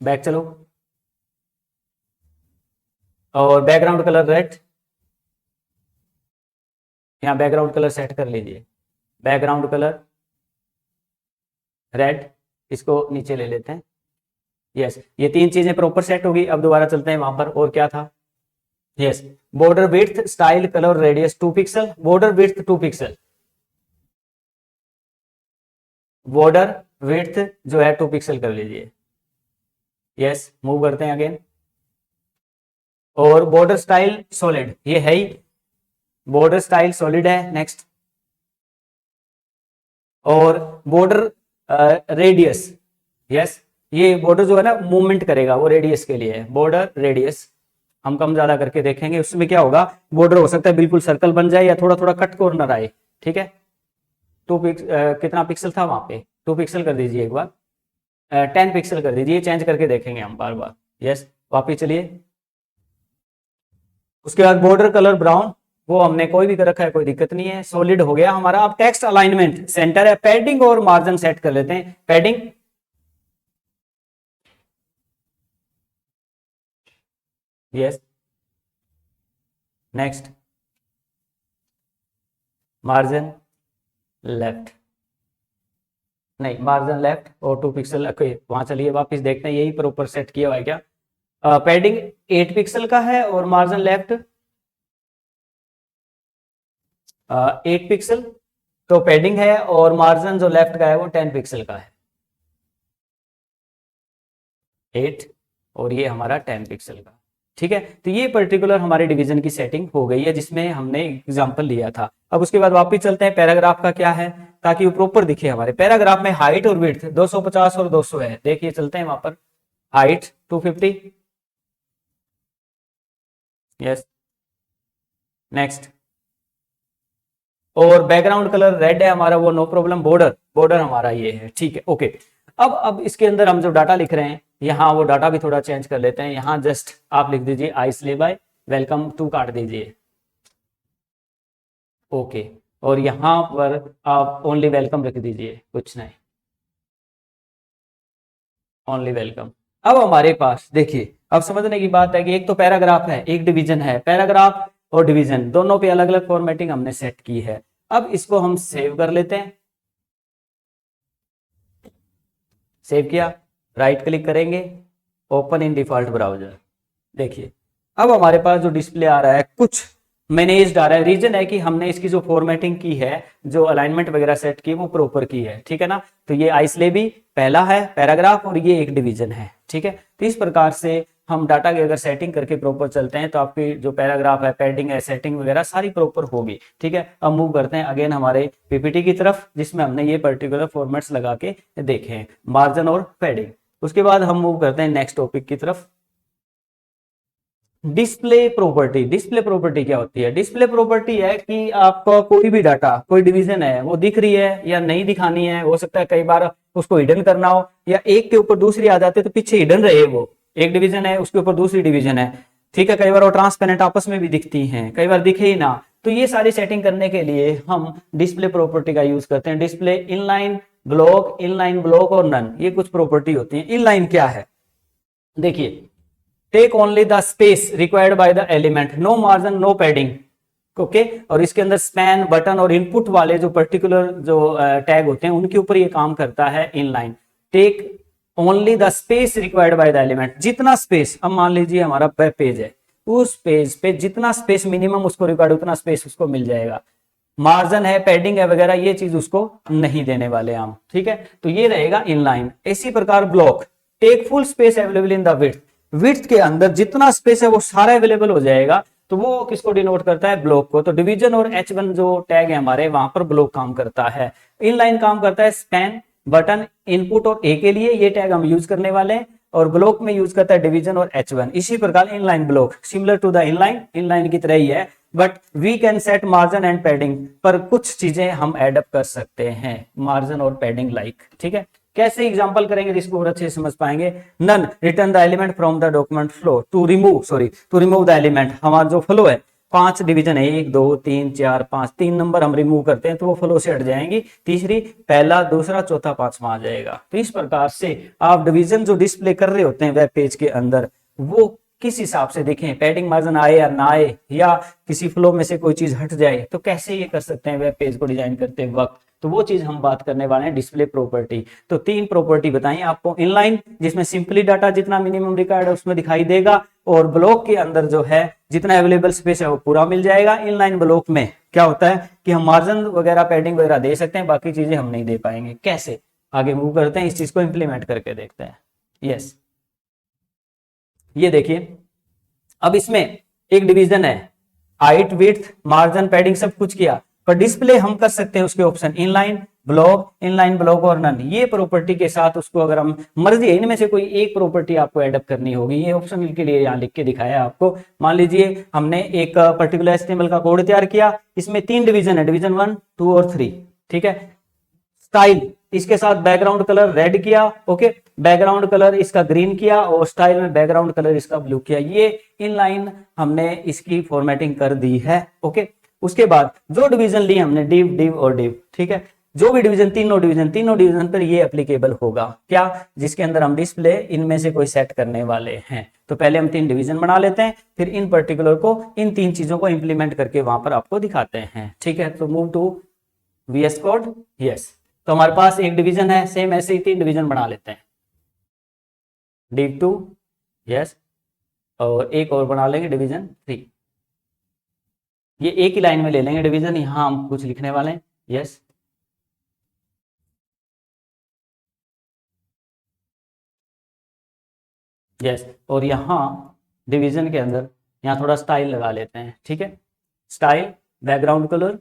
बैक चलो, और बैकग्राउंड कलर रेड, यहाँ बैकग्राउंड कलर सेट कर लीजिए, बैकग्राउंड कलर रेड, इसको नीचे ले लेते हैं। यस, ये तीन चीजें प्रॉपर सेट होगी। अब दोबारा चलते हैं वहां पर, और क्या था, yes, border width, style, colour, radius 2 pixel, border width 2 pixel, border width जो है 2 पिक्सल कर लीजिए। यस, मूव करते हैं अगेन, और बॉर्डर स्टाइल सॉलिड, ये है ही, बॉर्डर स्टाइल सॉलिड है। नेक्स्ट, और बॉर्डर रेडियस, यस, ये बॉर्डर जो है ना मूवमेंट करेगा वो रेडियस के लिए है, बॉर्डर रेडियस हम कम ज्यादा करके देखेंगे। उसमें क्या होगा, बॉर्डर हो सकता है बिल्कुल सर्कल बन जाए या थोड़ा थोड़ा कट कॉर्नर आए। ठीक है, कितना पिक्सल था वहां पे, 2 पिक्सल कर दीजिए एक बार, 10 पिक्सल कर दीजिए, चेंज करके देखेंगे हम बार बार। यस, वापिस चलिए। उसके बाद बॉर्डर कलर ब्राउन, वो हमने कोई भी कर रखा है, कोई दिक्कत नहीं है, सॉलिड हो गया हमारा। अब टेक्स्ट अलाइनमेंट सेंटर है, पैडिंग और मार्जिन सेट कर लेते हैं। Padding, yes, next, margin left, नहीं मार्जिन लेफ्ट और 2 पिक्सल, वहां चलिए वापस देखते हैं यही प्रॉपर सेट किया हुआ है क्या। पैडिंग 8 पिक्सल का है और मार्जिन लेफ्ट 8 पिक्सल, तो पैडिंग है, और मार्जिन जो लेफ्ट का है वो 10 पिक्सल का है, 8, और ये हमारा 10 पिक्सल का। ठीक है, तो ये पर्टिकुलर हमारे डिवीजन की सेटिंग हो गई है जिसमें हमने एग्जांपल लिया था। अब उसके बाद वापस चलते हैं, पैराग्राफ का क्या है, ताकि वो प्रॉपर दिखे हमारे। पैराग्राफ में हाइट और विड्थ 250 और 200 है, देखिए चलते हैं वहां पर, हाइट 250, यस, नेक्स्ट, और बैकग्राउंड कलर रेड है हमारा, वो नो प्रॉब्लम, बॉर्डर बॉर्डर हमारा ये है। ठीक है, ओके। अब इसके अंदर हम जो डाटा लिख रहे हैं यहाँ, वो डाटा भी थोड़ा चेंज कर लेते हैं। यहाँ जस्ट आप लिख दीजिए आई स्ले बाय वेलकम टू, काट दीजिए, ओके, और यहाँ पर आप ओनली वेलकम रख दीजिए, कुछ नहीं, ओनली वेलकम। अब हमारे पास देखिए, अब समझने की बात है कि एक तो पैराग्राफ है, एक डिवीजन है। पैराग्राफ और डिवीजन दोनों पे अलग अलग फॉर्मेटिंग हमने सेट की है। अब इसको हम सेव कर लेते हैं, सेव किया, राइट क्लिक करेंगे, ओपन इन डिफॉल्ट ब्राउजर। देखिए अब हमारे पास जो डिस्प्ले आ रहा है कुछ मैनेज्ड आ रहा है। रीजन है कि हमने इसकी जो फॉर्मेटिंग की है, जो अलाइनमेंट वगैरह सेट की, वो प्रॉपर की है। ठीक है ना, तो ये आइसले भी पहला है पैराग्राफ, और ये एक डिवीजन है। ठीक है, तो इस प्रकार से हम डाटा की अगर सेटिंग करके प्रॉपर चलते हैं तो आपकी जो पैराग्राफ है, पैडिंग है, सेटिंग वगैरह सारी प्रॉपर होगी। ठीक है, अब मूव करते हैं अगेन हमारे पीपीटी की तरफ, जिसमें हमने ये पर्टिकुलर फॉर्मेट्स लगा के देखे हैं, मार्जिन और पैडिंग। उसके बाद हम मूव करते हैं नेक्स्ट टॉपिक की तरफ। डिस्प्ले प्रॉपर्टी क्या होती है? डिस्प्ले प्रॉपर्टी है कि आपका कोई भी डाटा, कोई डिवीजन है, वो दिख रही है या नहीं दिखानी है। हो सकता है कई बार उसको हिडन करना हो, या एक के ऊपर दूसरी आ जाती है तो पीछे हिडन रहे। वो एक डिवीजन है, उसके ऊपर दूसरी डिवीजन है, ठीक है। कई बार वो ट्रांसपेरेंट आपस में भी दिखती हैं, कई बार दिखे ही ना। तो ये सारी सेटिंग करने के लिए हम डिस्प्ले प्रॉपर्टी का यूज करते हैं। डिस्प्ले इनलाइन ब्लॉक और नन, ये कुछ प्रॉपर्टी होती है। इनलाइन क्या है? देखिए, take only the space required by the element, no margin no padding, okay. और इसके अंदर स्पैन, बटन और इनपुट वाले जो पर्टिकुलर जो टैग होते हैं उनके ऊपर ये काम करता है inline. Take only the space required by the element, जितना स्पेस, अब मान लीजिए हमारा वेब पेज है, उस पेज पे जितना स्पेस मिनिमम उसको रिक्वायर्ड उतना स्पेस उसको मिल जाएगा। मार्जिन है, पैडिंग है वगैरह, ये चीज उसको नहीं देने वाले हम, ठीक है। तो ये रहेगा इनलाइन। इसी प्रकार block, take full space available in the width, width के अंदर जितना स्पेस है वो सारा अवेलेबल हो जाएगा। तो वो किसको डिनोट करता है? ब्लॉक को। तो डिवीजन और H1 जो टैग है हमारे, वहां पर ब्लॉक काम करता है। इनलाइन काम करता है स्पैन, बटन, इनपुट और ए के लिए, ये टैग हम यूज करने वाले हैं। और ब्लॉक में यूज करता है डिवीजन और H1। इसी प्रकार inline block similar to the inline की तरह ही है, but we can set margin and padding, पर कुछ चीजें हम एडअप कर सकते हैं मार्जिन और पैडिंग लाइक, ठीक है। कैसे एग्जांपल करेंगे जिसको और अच्छे से समझ पाएंगे? None return the element from the document flow to remove the element. हमारा जो फ्लो है, 5 डिवीजन है, 1 2 3 4 5, 3 नंबर हम रिमूव करते हैं तो वो फ्लो से हट जाएंगी। तीसरी पहला, दूसरा, चौथा, पांचवा आ जाएगा। तो इस प्रकार से आप डिवीजन जो डिस्प्ले कर रहे होते हैं वेब पेज के अंदर, वो किस हिसाब से देखें, पैडिंग मार्जिन आए या ना आए, या किसी फ्लो में से कोई चीज हट जाए, तो कैसे ये कर सकते हैं वेब पेज को डिजाइन करते वक्त, तो वो चीज हम बात करने वाले हैं डिस्प्ले प्रॉपर्टी। तो 3 प्रॉपर्टी बताई आपको। इनलाइन जिसमें सिंपली डाटा जितना मिनिमम रिक्वायर्ड है उसमें दिखाई देगा, और ब्लॉक के अंदर जो है जितना अवेलेबल स्पेस है वो पूरा मिल जाएगा। इनलाइन ब्लॉक में क्या होता है कि हम मार्जिन वगैरह, पैडिंग वगैरह दे सकते हैं, बाकी चीजें हम नहीं दे पाएंगे। कैसे? आगे मूव करते हैं, इस चीज को इंप्लीमेंट करके देखते हैं। यस, ये देखिए, अब इसमें एक डिवीजन है, हाइट, विड्थ, मार्जिन, पैडिंग सब कुछ किया, पर डिस्प्ले हम कर सकते हैं उसके ऑप्शन इनलाइन ब्लॉक और नन। ये प्रॉपर्टी के साथ उसको अगर हम मर्जी है इनमें से कोई एक प्रॉपर्टी आपको एडअप करनी होगी। ये ऑप्शन के लिए यहाँ लिख के दिखाया है आपको। मान लीजिए हमने एक पर्टिकुलर HTML का कोड तैयार किया, इसमें 3 डिवीजन है, डिवीजन 1 2 और 3, ठीक है। स्टाइल, इसके साथ बैकग्राउंड कलर रेड किया, ओके, बैकग्राउंड कलर इसका ग्रीन किया, और स्टाइल में बैकग्राउंड कलर इसका ब्लू किया। ये इनलाइन हमने इसकी फॉर्मेटिंग कर दी है, ओके। उसके बाद जो डिवीजन ली हमने, डिव और डिव, ठीक है। जो भी डिवीजन, तीनों डिवीजन पर ये एप्लीकेबल होगा, क्या? जिसके अंदर हम डिस्प्ले इनमें से कोई सेट करने वाले हैं। तो पहले हम 3 डिवीजन बना लेते हैं, फिर इन पर्टिकुलर को, इन 3 चीजों को इंप्लीमेंट करके वहां पर आपको दिखाते हैं, ठीक है। तो move to VS code. Yes, तो हमारे पास एक डिवीजन है, सेम ऐसे ही 3 डिवीजन बना लेते हैं, div2, यस, और एक और बना लेंगे डिवीजन 3। ये एक ही लाइन में ले लेंगे डिवीजन, यहां हम कुछ लिखने वाले हैं, यस। यस, और यहां डिवीजन के अंदर यहां थोड़ा स्टाइल लगा लेते हैं, ठीक है। Style, background colour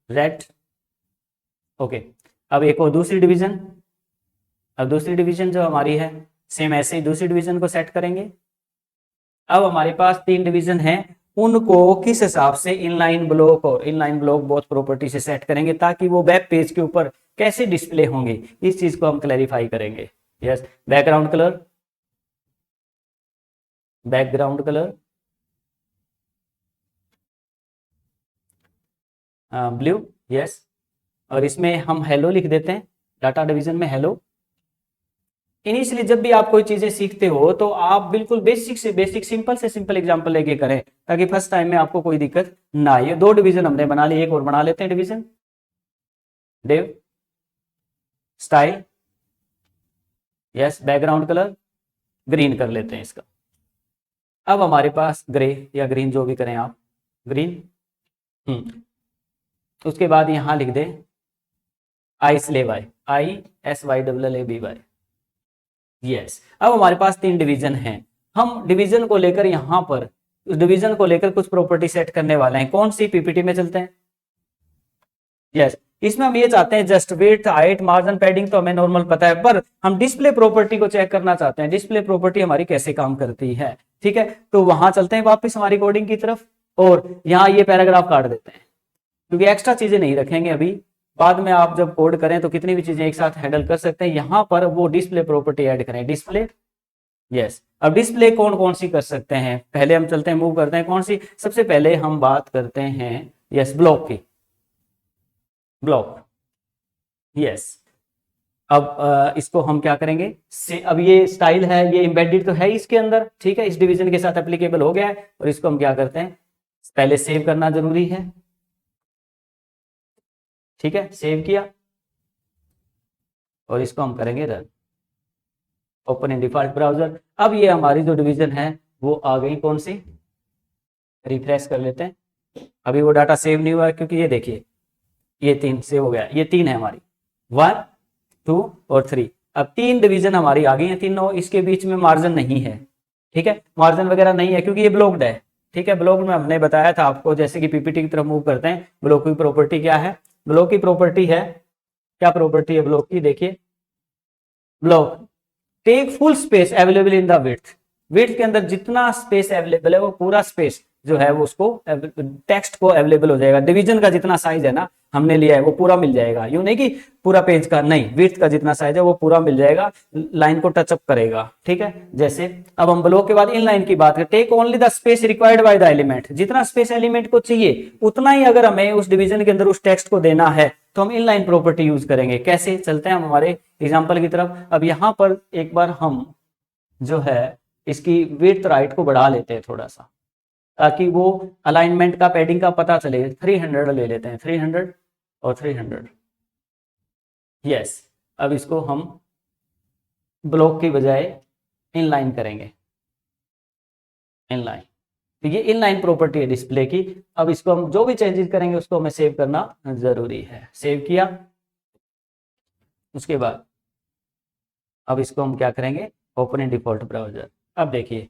red, okay. अब एक और दूसरी डिवीजन, अब दूसरी डिवीजन जो हमारी है, सेम ऐसे ही दूसरी डिवीजन को सेट करेंगे। अब हमारे पास 3 डिवीजन हैं, उनको किस हिसाब से इनलाइन ब्लॉक बहुत प्रॉपर्टी से सेट करेंगे, ताकि वो वेब पेज के ऊपर कैसे डिस्प्ले होंगे, इस चीज को हम क्लैरिफाई करेंगे। Yes, background colour blue, yes. और इसमें हम हेलो लिख देते हैं, डाटा डिवीजन में हेलो। इनिशियली जब भी आप कोई चीजें सीखते हो तो आप बिल्कुल बेसिक से बेसिक, सिंपल से सिंपल एग्जांपल लेके करें, ताकि फर्स्ट टाइम में आपको कोई दिक्कत ना आए। 2 डिवीजन हमने बना लिए, एक और बना लेते हैं division, div, style, yes, background colour green कर लेते हैं इसका। अब हमारे पास ग्रे या ग्रीन जो भी करें आप, ग्रीन। उसके बाद यहां लिख दें ISLABY, यस। अब हमारे पास 3 डिवीजन हैं, हम डिवीजन को लेकर यहां पर उस डिवीजन को लेकर कुछ प्रॉपर्टी सेट करने वाले हैं। कौन सी? PPT में चलते हैं, यस। इसमें हम ये चाहते हैं just width, height, margin, padding तो हमें नॉर्मल पता है, पर हम डिस्प्ले प्रॉपर्टी को चेक करना चाहते हैं, डिस्प्ले प्रॉपर्टी हमारी कैसे काम करती है। ठीक है, तो वहां चलते हैं वापस हमारी कोडिंग की तरफ, और यहाँ ये पैराग्राफ काट देते हैं क्योंकि एक्स्ट्रा चीजें नहीं रखेंगे अभी, बाद में आप जब कोड करें तो कितनी भी चीजें एक साथ हैंडल कर सकते हैं। यहां पर वो डिस्प्ले प्रॉपर्टी ऐड करें, डिस्प्ले, यस। अब डिस्प्ले कौन कौन सी कर सकते हैं, पहले हम चलते हैं मूव करते हैं कौन सी, सबसे पहले हम बात करते हैं यस ब्लॉक की, ब्लॉक, यस। अब इसको हम क्या करेंगे से, अब ये स्टाइल है, ये एम्बेडेड तो है इसके अंदर, ठीक है, इस डिवीजन के साथ एप्लीकेबल हो गया है, और इसको हम क्या करते हैं, पहले सेव करना जरूरी है। ठीक है, सेव किया, और इसको हम करेंगे run, open in default browser. अब ये हमारी जो डिवीजन है वो आ गई, कौन सी, रिफ्रेश कर लेते हैं। अभी वो डाटा सेव नहीं हुआ है क्योंकि ये देखिए ये 3 सेव हो गया, ये 3 है हमारी, 1 2 और 3। अब 3 डिवीजन हमारी आ गई है तीनों, इसके बीच में मार्जिन नहीं है। ठीक है, मार्जिन वगैरह नहीं है क्योंकि ये ब्लॉक्ड है। ठीक है, ब्लॉक में हमने बताया था आपको, जैसे कि पीपीटी की तरफ मूव करते हैं, ब्लॉक की प्रॉपर्टी क्या है, ब्लॉक की प्रॉपर्टी है, क्या प्रॉपर्टी है ब्लॉक की, देखिए block take full space available in the width, width के अंदर जितना स्पेस अवेलेबल है वो पूरा स्पेस जो है वो उसको टेक्स्ट को अवेलेबल हो जाएगा। डिवीजन का जितना साइज है ना हमने लिया है वो पूरा मिल जाएगा, यूं नहीं कि पूरा पेज का, नहीं, विड्थ का जितना साइज है वो पूरा मिल जाएगा, लाइन को टचअप करेगा। ठीक है, जैसे अब हम ब्लॉक के बाद इन लाइन की बात करें, take only the space required by the element, जितना स्पेस एलिमेंट को चाहिए उतना ही अगर हमें उस डिवीजन के अंदर उस टेक्स्ट को देना है तो हम इनलाइन प्रॉपर्टी यूज करेंगे। कैसे, चलते हैं हम हमारे एग्जांपल की तरफ। अब यहां पर एक बार हम जो है इसकी विड्थ राइट को बढ़ा लेते हैं थोड़ा सा, ताकि वो अलाइनमेंट का, पैडिंग का पता चले। 300 ले लेते हैं, 300 और 300, यस। अब इसको हम ब्लॉक की बजाय इनलाइन करेंगे, इनलाइन, तो ये इनलाइन प्रॉपर्टी है डिस्प्ले की। अब इसको हम जो भी चेंजेस करेंगे उसको हमें सेव करना जरूरी है, सेव किया, उसके बाद अब इसको हम क्या करेंगे, ओपन इन डिफॉल्ट ब्राउजर। अब देखिए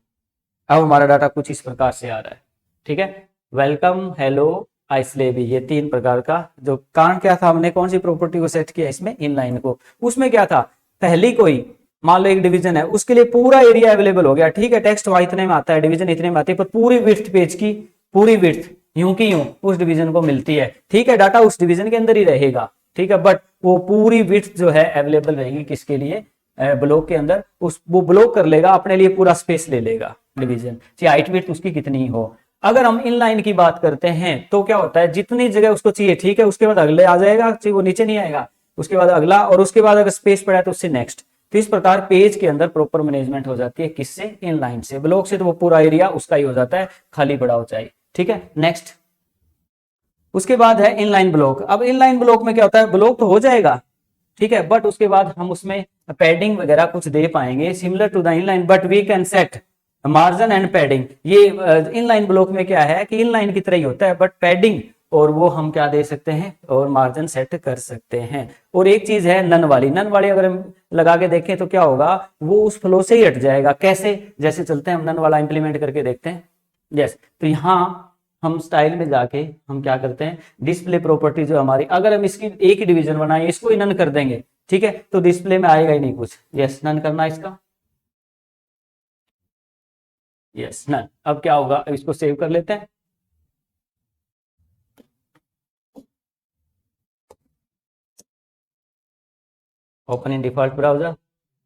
अब हमारा डाटा कुछ इस प्रकार से आ रहा है। ठीक है, वेलकम, हेलो, आइसलेबी, ये 3 प्रकार का। जो कारण क्या था, हमने कौन सी प्रॉपर्टी को सेट किया इसमें, इनलाइन को। उसमें क्या था, पहली कोई मान लो एक डिवीजन है, उसके लिए पूरा एरिया अवेलेबल हो गया। ठीक है, टेक्स्ट वहां इतने में आता है, डिवीजन इतने में आती है, पर पूरी विड्थ पेज की, पूरी विड्थ यूं की यूं उस डिवीजन को मिलती है। ठीक है, डाटा उस डिवीजन के अंदर ही रहेगा। ठीक है, बट वो पूरी विड्थ जो है अवेलेबल रहेगी किसके लिए, ब्लॉक के अंदर। उस वो ब्लॉक कर लेगा, अपने लिए पूरा स्पेस ले लेगा डिवीजन, चाहे हाइट विड्थ उसकी कितनी ही हो। अगर हम इनलाइन की बात करते हैं तो क्या होता है, जितनी जगह उसको चाहिए, ठीक है, उसके बाद अगले आ जाएगा, चाहिए वो नीचे नहीं आएगा, उसके बाद अगला, और उसके बाद अगर स्पेस पड़ा है तो उससे नेक्स्ट। तो इस प्रकार पेज के अंदर प्रॉपर मैनेजमेंट हो जाती है, किससे, इनलाइन से। ब्लॉक से तो वो पूरा एरिया उसका ही हो जाता है, खाली पड़ा हो चाहिए। ठीक है, नेक्स्ट, उसके बाद है इनलाइन ब्लॉक। अब इनलाइन ब्लॉक में क्या होता है, ब्लॉक तो हो जाएगा, ठीक है, बट उसके बाद हम उसमें पैडिंग वगैरह कुछ दे पाएंगे, similar to the inline, but we can set margin and padding. ये इनलाइन ब्लॉक में क्या है कि इनलाइन की तरह ही होता है, बट पैडिंग और वो हम क्या दे सकते हैं, और मार्जिन सेट कर सकते हैं। और एक चीज है नन वाली, नन वाली अगर हम लगा के देखें तो क्या होगा, वो उस फ्लो से ही हट जाएगा। कैसे, जैसे चलते हैं हम नन वाला इंप्लीमेंट करके देखते हैं। यस, तो यहाँ हम स्टाइल में जाके हम क्या करते हैं, डिस्प्ले प्रॉपर्टी जो हमारी, अगर हम इसकी एक ही डिवीजन बनाए, इसको ही नन कर देंगे, ठीक है, तो डिस्प्ले में आएगा ही नहीं कुछ। यस, नन करना इसका, यस नन। अब क्या होगा, इसको सेव कर लेते हैं। Open in default browser,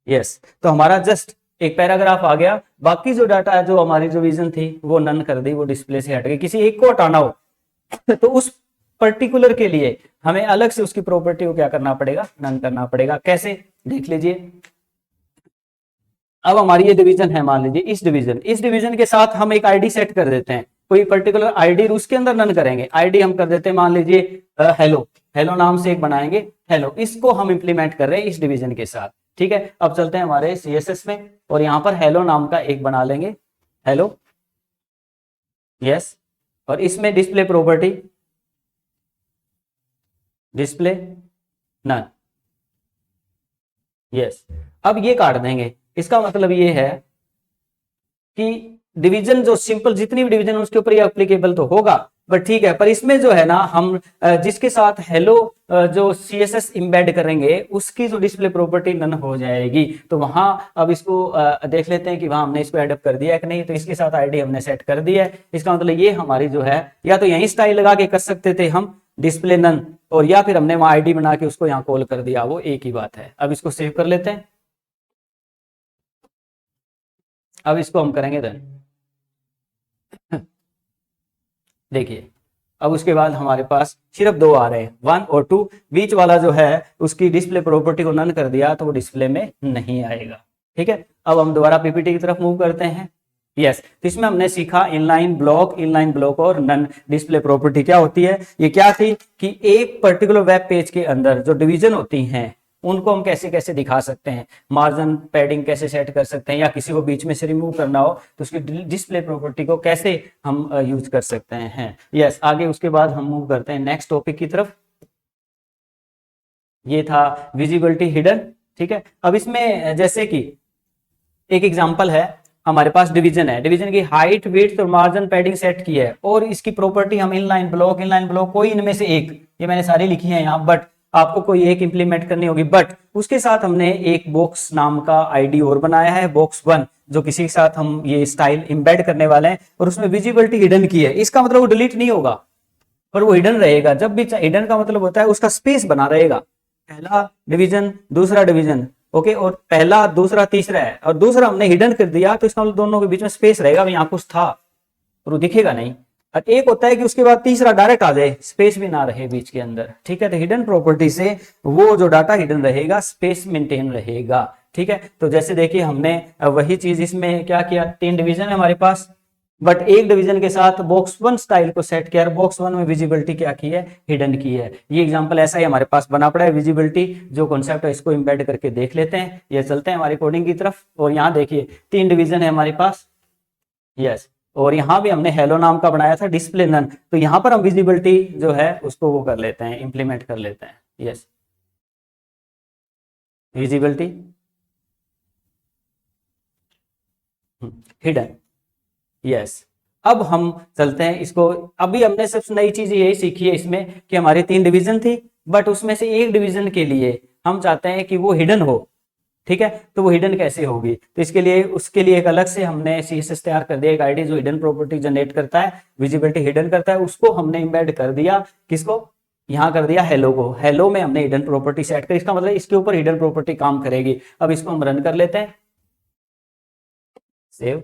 yes. तो हमारा जस्ट एक पैराग्राफ आ गया, बाकी जो डाटा है, जो हमारी जो विजन थी वो नन कर दी, वो डिस्प्ले से हट गई। किसी एक को हटाना हो तो उस पर्टिकुलर के लिए हमें अलग से उसकी प्रॉपर्टी को क्या करना पड़ेगा, नन करना पड़ेगा। कैसे, देख लीजिए। अब हमारी ये डिवीजन है, मान लीजिए इस डिवीजन के साथ हम एक आईडी सेट कर देते हैं, कोई पर्टिकुलर आईडी, उसके अंदर नन करेंगे। आईडी हम कर देते हैं, मान लीजिए हेलो, हेलो नाम से एक बनाएंगे, हेलो, इसको हम इंप्लीमेंट कर रहे हैं इस डिवीजन के साथ। ठीक है, अब चलते हैं हमारे सीएसएस में, और यहां पर हेलो नाम का एक बना लेंगे, हेलो, यस। और इसमें display property, display none, yes. अब ये काट देंगे, इसका मतलब ये है कि डिवीजन जो सिंपल जितनी भी डिवीजन है उसके ऊपर ये एप्लीकेबल तो होगा, बट ठीक है, पर इसमें जो है ना हम जिसके साथ हेलो जो CSS इम्बेड करेंगे उसकी जो डिस्प्ले प्रॉपर्टी नन हो जाएगी। तो वहां अब इसको देख लेते हैं कि वहां हमने इसको एडअप कर दिया है कि नहीं। तो इसके साथ आईडी हमने सेट कर दिया है। इसका मतलब ये हमारी जो है, या तो यही स्टाइल लगा के कर सकते थे हम डिस्प्ले नन, और या फिर हमने वहां आईडी बना के उसको यहाँ कॉल कर दिया, वो एक ही बात है। अब इसको सेव कर लेते हैं। अब इसको हम करेंगे रन। देखिए अब उसके बाद हमारे पास सिर्फ दो आ रहे हैं, 1 और 2। बीच वाला जो है उसकी डिस्प्ले प्रॉपर्टी को नन कर दिया तो वो डिस्प्ले में नहीं आएगा। ठीक है, अब हम दोबारा पीपीटी की तरफ मूव करते हैं। यस, तो इसमें हमने सीखा इनलाइन ब्लॉक और नन डिस्प्ले प्रॉपर्टी क्या होती है। ये क्या थी कि एक पर्टिकुलर वेब पेज के अंदर जो डिवीजन होती हैं उनको हम कैसे कैसे दिखा सकते हैं, मार्जिन पैडिंग कैसे सेट कर सकते हैं, या किसी को बीच में से रिमूव करना हो तो उसकी डिस्प्ले प्रॉपर्टी को कैसे हम यूज कर सकते हैं। यस, आगे उसके बाद हम मूव करते हैं नेक्स्ट टॉपिक की तरफ। ये था विजिबिलिटी हिडन। ठीक है, अब इसमें जैसे कि एक एग्जांपल है, हमारे पास डिवीजन है, डिवीजन की हाइट विड्थ और मार्जिन पैडिंग सेट की है, और इसकी प्रॉपर्टी हम इनलाइन ब्लॉक कोई इनमें से एक, ये मैंने सारी लिखी है यहाँ, बट आपको कोई एक इंप्लीमेंट करनी होगी। बट उसके साथ हमने एक बॉक्स नाम का आईडी और बनाया है, बॉक्स 1, जो किसी के साथ हम ये स्टाइल इंबेड करने वाले हैं, और उसमें विजिबिलिटी हिडन की है। इसका मतलब वो डिलीट नहीं होगा, पर वो हिडन रहेगा। जब भी हिडन का मतलब होता है उसका स्पेस बना रहेगा, पहला डिवीजन दूसरा डिवीजन, ओके, और पहला दूसरा तीसरा है, और दूसरा हमने हिडन कर दिया तो इसका मतलब दोनों के बीच में स्पेस रहेगा, यहाँ कुछ था और वो दिखेगा नहीं। और एक होता है कि उसके बाद तीसरा डायरेक्ट आ जाए, स्पेस भी ना रहे बीच के अंदर। ठीक है, तो हिडन प्रॉपर्टी से वो जो डाटा हिडन रहेगा, स्पेस मेंटेन रहेगा। ठीक है, तो जैसे देखिए हमने वही चीज इसमें क्या किया, 3 डिवीजन है हमारे पास, बट एक डिवीजन के साथ बॉक्स 1 स्टाइल को सेट किया, बॉक्स 1 में विजिबिलिटी क्या की है, हिडन की है। ये एग्जांपल ऐसा ही हमारे पास बना पड़ा है। विजिबिलिटी जो कॉन्सेप्ट है इसको एम्बेड करके देख लेते हैं। ये चलते हैं हमारी कोडिंग की तरफ, और यहाँ देखिए 3 डिवीजन है हमारे पास। यस, और यहाँ भी हमने हेलो नाम का बनाया था डिस्प्ले नन, तो यहाँ पर हम विजिबिलिटी जो है उसको वो कर लेते हैं, इंप्लीमेंट कर लेते हैं। Yes, visibility hidden. यस, अब हम चलते हैं इसको। अभी हमने सबसे नई चीज यही सीखी है इसमें कि हमारी 3 डिवीजन थी, बट उसमें से एक डिवीजन के लिए हम चाहते हैं कि वो हिडन हो। ठीक है, तो वो हिडन कैसे होगी, तो इसके लिए उसके लिए एक अलग से हमने CSS तैयार कर दिया, एक आईडी जो हिडन प्रॉपर्टी जनरेट करता है, विजिबिलिटी हिडन करता है, उसको हमने एम्बेड कर दिया। किसको, यहाँ कर दिया हेलो को। हेलो में हमने हिडन प्रॉपर्टी सेट कर, इसका मतलब इसके ऊपर हिडन प्रॉपर्टी काम करेगी। अब इसको हम रन कर लेते हैं, save.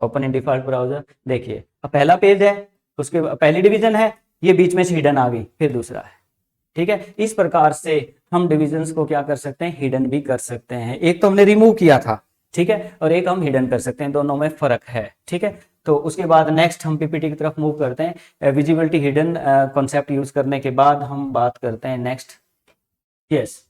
Open in default browser. देखिए अब पहला पेज है, उसके पहली डिवीजन है, ये बीच में से हिडन आ गई, फिर दूसरा है। ठीक है, इस प्रकार से हम डिविजन्स को क्या कर सकते हैं, हिडन भी कर सकते हैं। एक तो हमने रिमूव किया था, ठीक है, और एक हम हिडन कर सकते हैं, दोनों में फर्क है। ठीक है, तो उसके बाद नेक्स्ट हम पीपीटी की तरफ मूव करते हैं। विजिबिलिटी हिडन कॉन्सेप्ट यूज करने के बाद हम बात करते हैं next. Yes,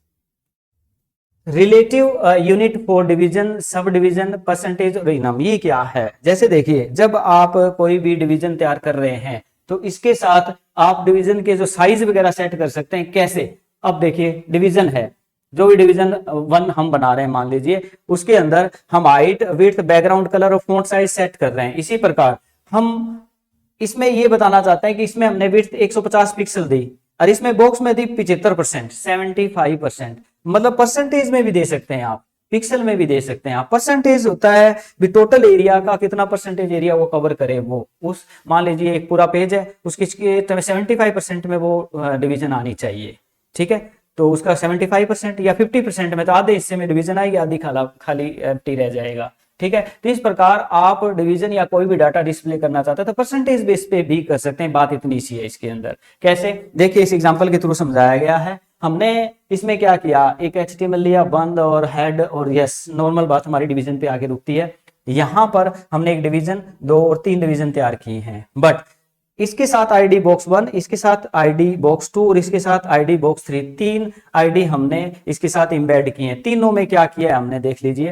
relative unit for division, sub division, percentage और इनम। ये क्या है, जैसे देखिए जब आप कोई भी डिवीजन तैयार कर रहे हैं तो इसके साथ आप डिवीजन के जो साइज वगैरह सेट कर सकते हैं। कैसे, अब देखिए डिवीजन है, जो भी डिवीजन 1 हम बना रहे हैं मान लीजिए, उसके अंदर हम हाइट विड्थ बैकग्राउंड कलर और फॉन्ट साइज सेट कर रहे हैं। इसी प्रकार हम इसमें ये बताना चाहते हैं कि इसमें हमने विड्थ 150 पिक्सल दी और इसमें बॉक्स में दी 75%, 75%, मतलब परसेंटेज में भी दे सकते हैं आप, पिक्सल में भी दे सकते हैं आप। परसेंटेज होता है भी टोटल एरिया का कितना परसेंटेज एरिया वो कवर करे, वो उस मान लीजिए एक पूरा पेज है, उसकी 75% में वो डिवीजन आनी चाहिए। ठीक है, तो उसका 75% या 50% में तो आधे हिस्से में डिवीजन आएगी, आधी खाली एम्प्टी रह जाएगा। ठीक है, तो इस प्रकार आप डिवीजन या कोई भी डाटा डिस्प्ले करना चाहते हैं तो परसेंटेज बेस पे भी कर सकते हैं। बात इतनी सी है इसके अंदर। कैसे, देखिए इस एग्जांपल के थ्रू समझाया गया है। हमने इसमें क्या किया, एक HTML लिया, बंद और हेड और यस, नॉर्मल बात हमारी डिवीजन पे आके रुकती है। यहां पर हमने एक डिवीजन, 2 और 3 डिवीजन तैयार किए हैं, बट इसके साथ आईडी बॉक्स 1, इसके साथ आईडी बॉक्स 2 और इसके साथ आईडी बॉक्स 3, 3 आईडी हमने इसके साथ इंबेड किए हैं। तीनों में क्या किया है हमने, देख लीजिए।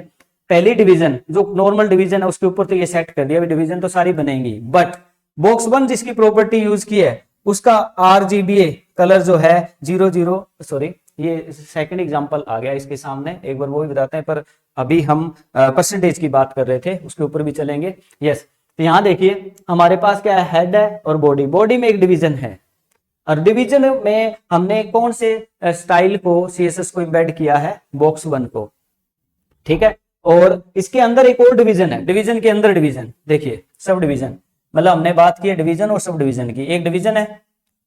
पहली डिवीजन जो नॉर्मल डिवीजन है उसके ऊपर तो ये सेट कर दिया, डिवीजन तो सारी बनेंगी, बट बॉक्स 1 जिसकी प्रॉपर्टी यूज की है उसका RGBA कलर जो है 00 ये सेकंड एग्जांपल आ गया इसके सामने, एक बार वो भी बताते हैं, पर अभी हम परसेंटेज की बात कर रहे थे, उसके ऊपर भी चलेंगे। यस, तो यहाँ देखिए हमारे पास क्या है, हेड है और बॉडी। बॉडी में एक डिवीजन है, और डिवीजन में हमने कौन से स्टाइल को, सीएसएस को एम्बेड किया है, बॉक्स 1 को, ठीक है। और इसके अंदर एक और डिवीजन है, डिवीजन के अंदर डिवीजन, देखिए सब डिवीजन, मतलब हमने बात की है डिवीजन और सब डिवीजन की। एक डिवीजन है,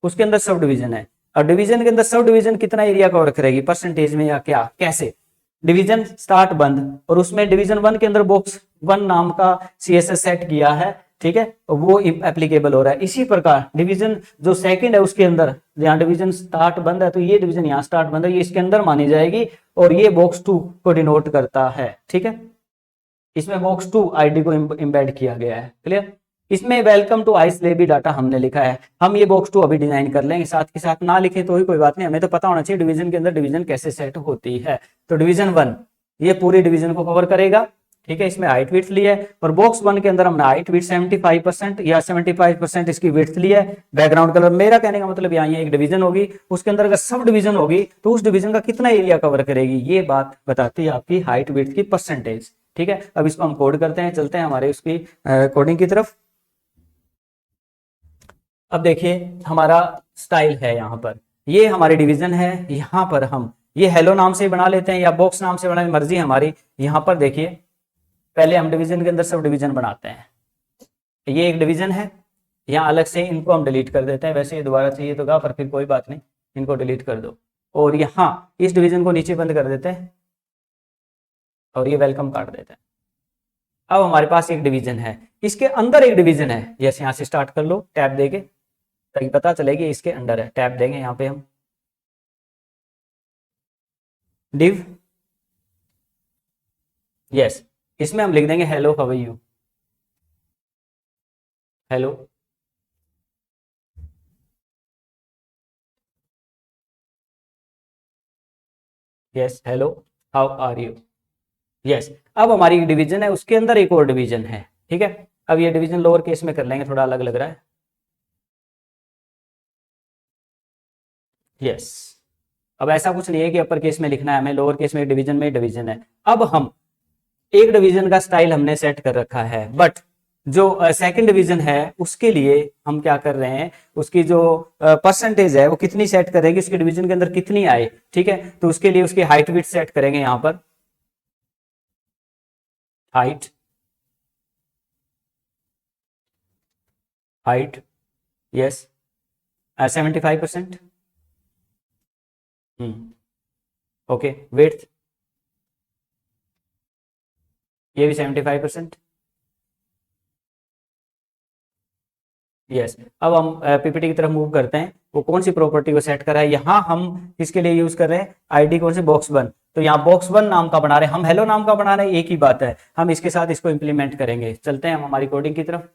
उसके अंदर सब डिवीजन है, और डिवीजन के अंदर सब डिवीजन कितना एरिया कवर करेगी, परसेंटेज में या क्या, कैसे? डिवीजन स्टार्ट बंद, और उसमें डिवीजन 1 के अंदर बॉक्स 1 नाम का सीएसएस सेट किया है, ठीक है, वो एप्लीकेबल हो रहा है। इसी प्रकार डिवीजन जो सेकंड है उसके अंदर, यहाँ डिवीजन स्टार्ट बंद है, तो ये डिवीजन यहाँ स्टार्ट बंद है, ये इसके अंदर मानी जाएगी, और ये बॉक्स 2 को डिनोट करता है, ठीक है। इसमें बॉक्स 2 आईडी को एम्बेड किया गया है, क्लियर। इसमें वेलकम टू आईस्लेबी डाटा हमने लिखा है, हम ये बॉक्स 2 अभी डिजाइन कर लेंगे, साथ के साथ ना लिखे तो ही कोई बात नहीं, हमें तो पता होना चाहिए डिवीजन के अंदर डिवीजन कैसे सेट होती है। तो डिवीजन 1 ये पूरी डिवीजन को कवर करेगा, ठीक है, इसमें हाइट विड्थ ली है, और बॉक्स 1 के अंदर हमने हाइट विड्थ 75% या 75% इसकी विड्थ ली है। बैकग्राउंड कलर, मेरा कहने का मतलब यहाँ ये एक डिवीजन होगी, उसके अंदर अगर सब डिवीजन होगी तो उस डिवीजन का कितना एरिया कवर करेगी, ये बात बताती है आपकी हाइट विड्थ की परसेंटेज, ठीक है। अब इसको हम कोड करते हैं, चलते हैं हमारे उसकी कोडिंग की तरफ। अब देखिए हमारा स्टाइल है, यहाँ पर ये हमारी डिवीजन है, यहाँ पर हम ये हेलो नाम से बना लेते हैं या बॉक्स नाम से बनाने, मर्जी हमारी। यहाँ पर देखिए पहले हम डिवीजन के अंदर सब डिवीजन बनाते हैं, ये एक डिवीजन है, यहाँ अलग से इनको हम डिलीट कर देते हैं, वैसे ये दोबारा चाहिए तो गा, पर फिर कोई बात नहीं, इनको डिलीट कर दो, और यहाँ इस डिवीजन को नीचे बंद कर देते हैं, और ये वेलकम काट देते हैं। अब हमारे पास एक डिवीजन है, इसके अंदर एक डिवीजन है, जैसे यहाँ से स्टार्ट कर लो टैब देके, ताकि पता चलेगी इसके अंदर है, टैब देंगे यहाँ पे हम, डिव, यस, इसमें हम लिख देंगे hello how are you, hello, yes, hello how are you, yes. अब हमारी डिवीजन है, उसके अंदर एक और डिवीजन है, ठीक है। अब ये डिवीजन लोअर केस में कर लेंगे, थोड़ा अलग लग रहा है, यस। अब ऐसा कुछ नहीं है कि अपर केस में लिखना है हमें, लोअर केस में डिवीजन में डिवीजन है। अब हम एक डिवीजन का स्टाइल हमने सेट कर रखा है, बट जो सेकंड डिवीजन है उसके लिए हम क्या कर रहे हैं, उसकी जो परसेंटेज है वो कितनी सेट करेंगे, उसके डिवीजन के अंदर कितनी आए, ठीक है। तो उसके लिए उसकी हाइट विड्थ सेट करेंगे, यहाँ पर height, height, yes, 75%, okay, width ये भी 75%, यस। अब हम पीपीटी की तरफ मूव करते हैं, वो कौन सी प्रॉपर्टी को सेट करा है, यहाँ हम किसके लिए यूज कर रहे हैं, आईडी कौन से, बॉक्स 1, तो यहाँ बॉक्स 1 नाम का बना रहे हैं हम, हेलो नाम का बना रहे हैं, एक ही बात है, हम इसके साथ इसको इंप्लीमेंट करेंगे। चलते हैं हम हमारी कोडिंग की तरफ,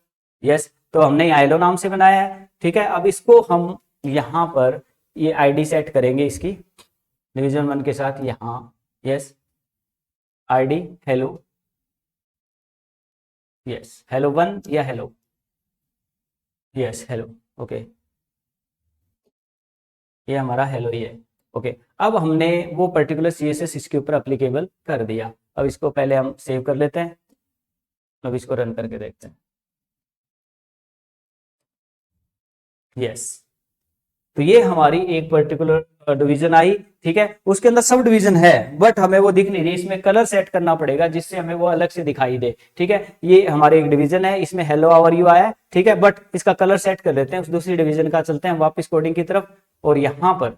यस। तो हमने यहाँ हेलो नाम से बनाया है, ठीक है। अब इसको हम यहाँ पर ये आईडी सेट करेंगे इसकी डिवीजन 1 के साथ, यहाँ, yes, ID hello, yes, hello 1 या हेलो, यस, हेलो, ओके, ये हमारा हेलो ही है, ओके। अब हमने वो पर्टिकुलर सीएसएस इसके ऊपर एप्लीकेबल कर दिया। अब इसको पहले हम सेव कर लेते हैं, अब इसको रन करके देखते हैं, यस। तो ये हमारी एक पर्टिकुलर डिवीजन आई, ठीक है, उसके अंदर सब डिवीजन है, बट हमें वो दिख नहीं रही, इसमें कलर सेट करना पड़ेगा जिससे हमें वो अलग से दिखाई दे, ठीक है। ये हमारे एक डिवीजन है, इसमें हेलो हाउ आर यू आया है, ठीक है, बट इसका कलर सेट कर लेते हैं, उस दूसरी डिवीजन का चलते हैं वापस कोडिंग की तरफ, और यहाँ पर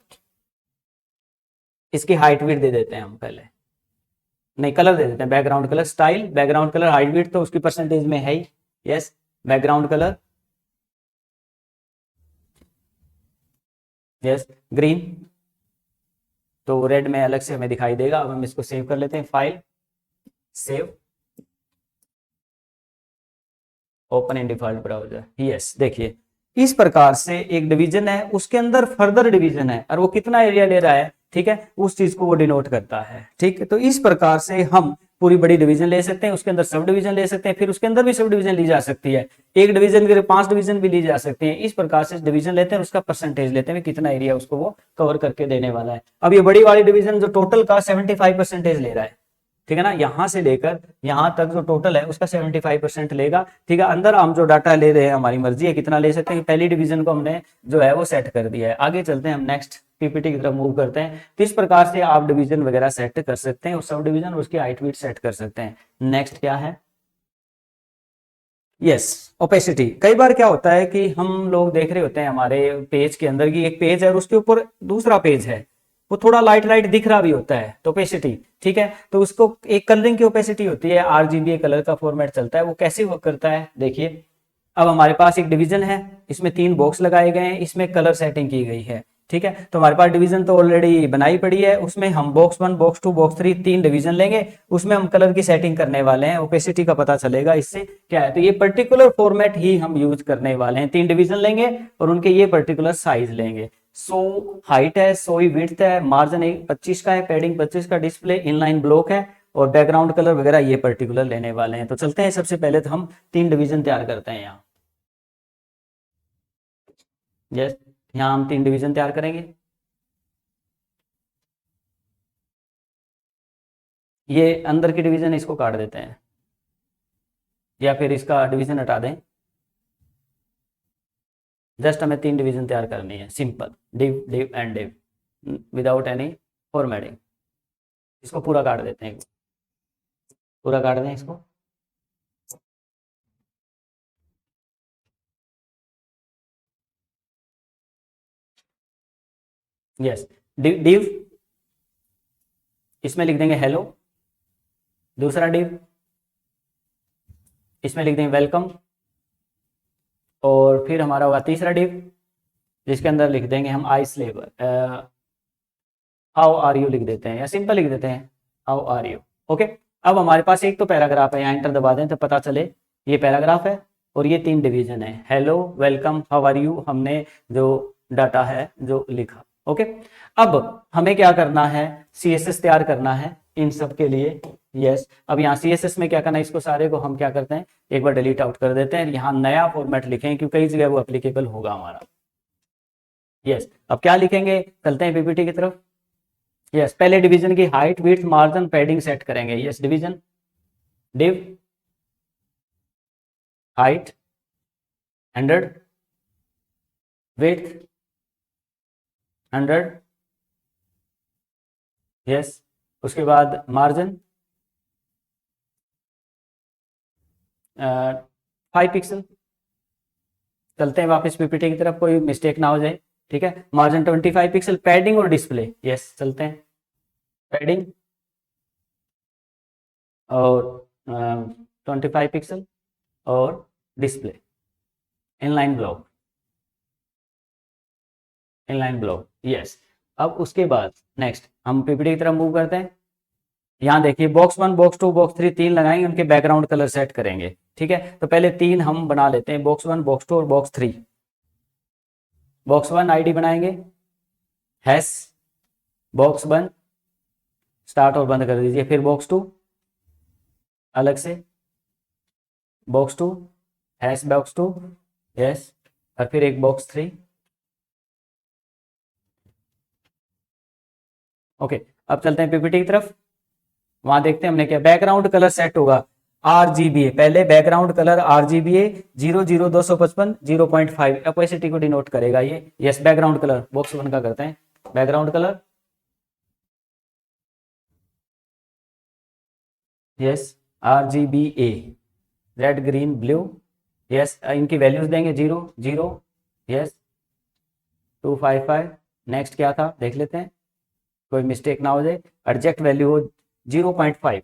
इसकी हाइट विड्थ दे देते हैं हम, पहले नहीं कलर दे देते हैं, background colour, style background colour, height width तो उसकी परसेंटेज में है ही, yes, background colour, yes, green, तो रेड में अलग से हमें दिखाई देगा। अब हम इसको सेव कर लेते हैं, file, save, open in default browser, yes. देखिए इस प्रकार से एक डिवीजन है, उसके अंदर फर्दर डिवीजन है, और वो कितना एरिया ले रहा है, ठीक है, उस चीज को वो डिनोट करता है, ठीक है। तो इस प्रकार से हम पूरी बड़ी डिवीजन ले सकते हैं, उसके अंदर सब डिवीजन ले सकते हैं, फिर उसके अंदर भी सब डिवीजन ली जा सकती है, एक डिवीजन के 5 डिवीजन भी ली जा सकती है। इस प्रकार से डिवीजन लेते हैं, उसका परसेंटेज लेते हैं, कितना एरिया उसको वो कवर करके देने वाला है। अब ये बड़ी वाली डिवीजन जो टोटल का 75% ले रहा है, ठीक है ना, यहां से लेकर यहां तक जो टोटल है उसका 75% लेगा, ठीक है। अंदर हम जो डाटा ले रहे हैं हमारी मर्जी है कितना ले सकते हैं, पहली डिवीजन को हमने जो है वो सेट कर दिया है। आगे चलते हैं हम नेक्स्ट पीपीटी की तरफ मूव करते हैं। तो इस प्रकार से आप डिवीजन वगैरह सेट कर सकते हैं और सब डिवीजन उसकी हाइट वेट सेट कर सकते हैं। नेक्स्ट क्या है, यस, ओपेसिटी। कई बार क्या होता है कि हम लोग देख रहे होते हैं हमारे पेज के अंदर की एक पेज है और उसके ऊपर दूसरा पेज है, वो थोड़ा लाइट लाइट दिख रहा भी होता है, तो ओपेसिटी, ठीक है। तो उसको एक कलरिंग की ओपेसिटी होती है, आरजीबी कलर का फॉर्मेट चलता है, वो कैसे वर्क करता है देखिए। अब हमारे पास एक डिवीजन है, इसमें 3 बॉक्स लगाए गए हैं, इसमें कलर सेटिंग की गई है, ठीक है। तो हमारे पास डिवीजन तो ऑलरेडी बनाई पड़ी है, उसमें हम बॉक्स 1 बॉक्स 2 बॉक्स 3 3 डिवीजन लेंगे, उसमें हम कलर की सेटिंग करने वाले हैं, ओपेसिटी का पता चलेगा इससे क्या है। तो ये पर्टिकुलर फॉर्मेट ही हम यूज करने वाले हैं, 3 डिवीजन लेंगे और उनके ये पर्टिकुलर साइज लेंगे। 100 हाइट है, 100 ही विड्थ है, मार्जिन 25 का है, पैडिंग 25 का, डिस्प्ले इनलाइन ब्लॉक है और बैकग्राउंड कलर वगैरह ये पर्टिकुलर लेने वाले हैं। तो चलते हैं, सबसे पहले तो हम 3 डिवीजन तैयार करते हैं यहाँ। यस, यहाँ हम 3 डिवीजन तैयार करेंगे। ये अंदर की डिवीजन इसको काट देते हैं या फिर इसका डिवीजन हटा दें। जस्ट हमें 3 डिवीजन तैयार करनी है, simple, div div and div, without any formatting. इसको पूरा काट देते हैं, पूरा काट दें इसको। यस, डिव डिव, इसमें लिख देंगे हेलो। दूसरा डिव, इसमें लिख देंगे वेलकम। और फिर हमारा होगा तीसरा डिव, जिसके अंदर लिख देंगे हम आइस लेबर, हाउ आर यू लिख देते हैं या सिंपल लिख देते हैं हाउ आर यू। ओके, अब हमारे पास एक तो पैराग्राफ है, यहाँ एंटर दबा दें तो पता चले ये पैराग्राफ है और ये 3 डिवीजन है, hello welcome how are you, हमने जो डाटा है जो लिखा। ओके, अब हमें क्या करना है, सीएसएस तैयार करना है इन सब के लिए। यस, अब यहाँ सीएसएस में क्या करना है, इसको सारे को हम क्या करते हैं एक बार डिलीट आउट कर देते हैं, यहाँ नया फॉर्मेट लिखें क्योंकि कई जगह वो एप्लीकेबल होगा हमारा। यस, अब क्या लिखेंगे, चलते हैं पीपीटी की तरफ। यस, पहले डिवीजन की height width margin padding set करेंगे। Yes, division div height 100, width 100। Yes, उसके बाद मार्जिन 5 पिक्सल। चलते हैं वापस पीपीटी की तरफ, कोई मिस्टेक ना हो जाए, ठीक है। मार्जिन 25 पिक्सल, पैडिंग और डिस्प्ले। यस, चलते हैं, पैडिंग और 25 पिक्सल और display inline block, inline block. Yes, अब उसके बाद नेक्स्ट हम पीपीटी की तरफ मूव करते हैं। यहाँ देखिए बॉक्स 1 बॉक्स 2 बॉक्स 3 3 लगाएंगे, उनके बैकग्राउंड कलर सेट करेंगे, ठीक है। तो पहले 3 हम बना लेते हैं, बॉक्स 1 बॉक्स 2 और बॉक्स 3। बॉक्स 1 आईडी बनाएंगे, हैश बॉक्स 1 स्टार्ट और बंद कर दीजिए, फिर बॉक्स 2 अलग से, बॉक्स 2 हैश बॉक्स 2। यस, और फिर एक बॉक्स 3। ओके, अब चलते हैं पीपीटी की तरफ, वहां देखते हैं हमने क्या बैकग्राउंड कलर सेट होगा, आरजीबीए। पहले बैकग्राउंड कलर आरजीबीए 00255 0.5 एपोसिटी को डिनोट करेगा ये। यस, बैकग्राउंड कलर बॉक्स 1 का करते हैं, background colour. Yes, RGBA red green blue. Yes, इनकी वैल्यूज देंगे 0 0। यस, 255। नेक्स्ट क्या था देख लेते हैं, कोई मिस्टेक ना हो जाए, एडजेक्ट वैल्यू हो 0.5,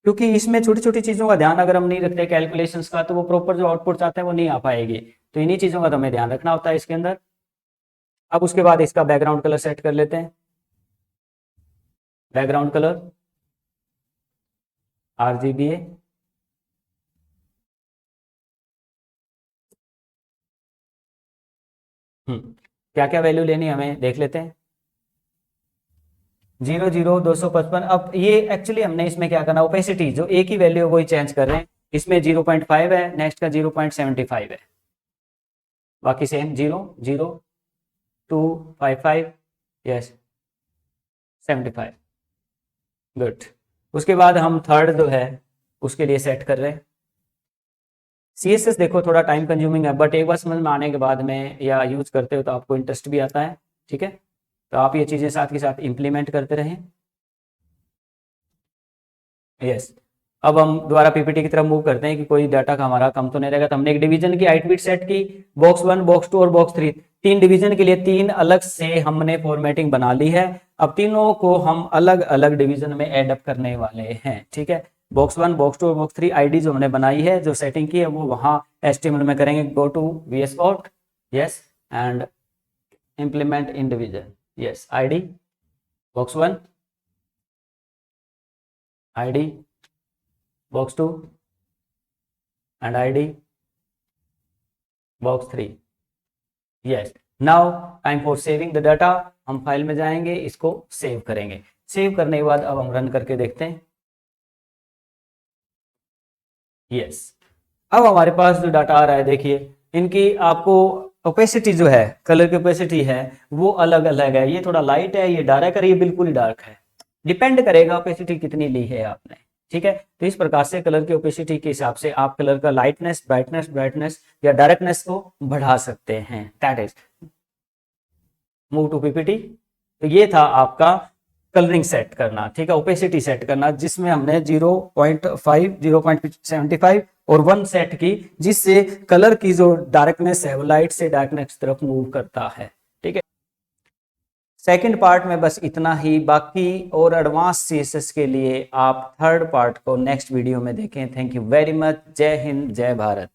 क्योंकि इसमें छोटी छोटी चीजों का ध्यान अगर हम नहीं रखते कैलकुलेशंस का, तो वो प्रॉपर जो आउटपुट चाहते हैं वो नहीं आ पाएगी। तो इन्हीं चीजों का तो हमें ध्यान रखना होता है इसके अंदर। अब उसके बाद इसका बैकग्राउंड कलर सेट कर लेते हैं, बैकग्राउंड कलर आरजीबीए। क्या क्या वैल्यू लेनी है हमें देख लेते हैं। 00255। अब ये एक्चुअली हमने इसमें क्या करना, ओपेसिटी जो ए की वैल्यू है वही चेंज कर रहे हैं। इसमें 0.5 है, नेक्स्ट का 0.75 है, बाकी सेम 0.0255, यस 75, गुड। उसके बाद हम थर्ड जो है उसके लिए सेट कर रहे हैं। CSS देखो थोड़ा टाइम कंज्यूमिंग है, बट एक बार समझ में आने के बाद में या यूज करते हो तो आपको इंटरेस्ट भी आता है, ठीक है। तो आप ये चीज़ें साथ के साथ इम्प्लीमेंट करते रहें। यस, अब हम दोबारा पीपीटी की तरफ मूव करते हैं कि कोई डाटा का हमारा कम तो नहीं रहेगा। तो हमने एक डिवीजन की हाइट विड्थ सेट की, बॉक्स 1, बॉक्स 2 और बॉक्स 3, तीन डिवीजन के लिए तीन अलग से हमने फॉर्मेटिंग बना ली है। अब तीनों को हम अलग अलग डिवीजन में एड अप करने वाले हैं, ठीक है। बॉक्स 1, बॉक्स 2 और बॉक्स 3 आईडी जो हमने बनाई है, जो सेटिंग की है, वो वहां HTML में करेंगे, go to VS Code, yes, and implement in division, yes, ID box 1, ID box 2 and ID box 3, yes। now time for saving the data। हम फाइल में जाएंगे, इसको सेव करेंगे। सेव करने के बाद अब हम रन करके देखते हैं, yes। अब हमारे पास जो डाटा आ रहा है, देखिए इनकी आपको ओपेसिटी जो है, कलर की ओपेसिटी है वो अलग अलग है। ये थोड़ा लाइट है, ये डार्क है, ये बिल्कुल ही डार्क है। डिपेंड करेगा ओपेसिटी कितनी ली है आपने, ठीक है। तो इस प्रकार से कलर की ओपेसिटी के हिसाब से आप कलर का लाइटनेस, ब्राइटनेस या डार्कनेस को बढ़ा सकते हैं। That is move to PPT. तो ये था आपका कलरिंग सेट करना, ठीक है, ओपेसिटी सेट करना, जिसमें हमने 0.5, 0.75 और 1 सेट की, जिससे कलर की जो डार्कनेस है वो लाइट से डार्कनेस की तरफ मूव करता है, ठीक है। सेकंड पार्ट में बस इतना ही, बाकी और एडवांस CSS के लिए आप थर्ड पार्ट को नेक्स्ट वीडियो में देखें। Thank you very much. जय हिंद, जय भारत।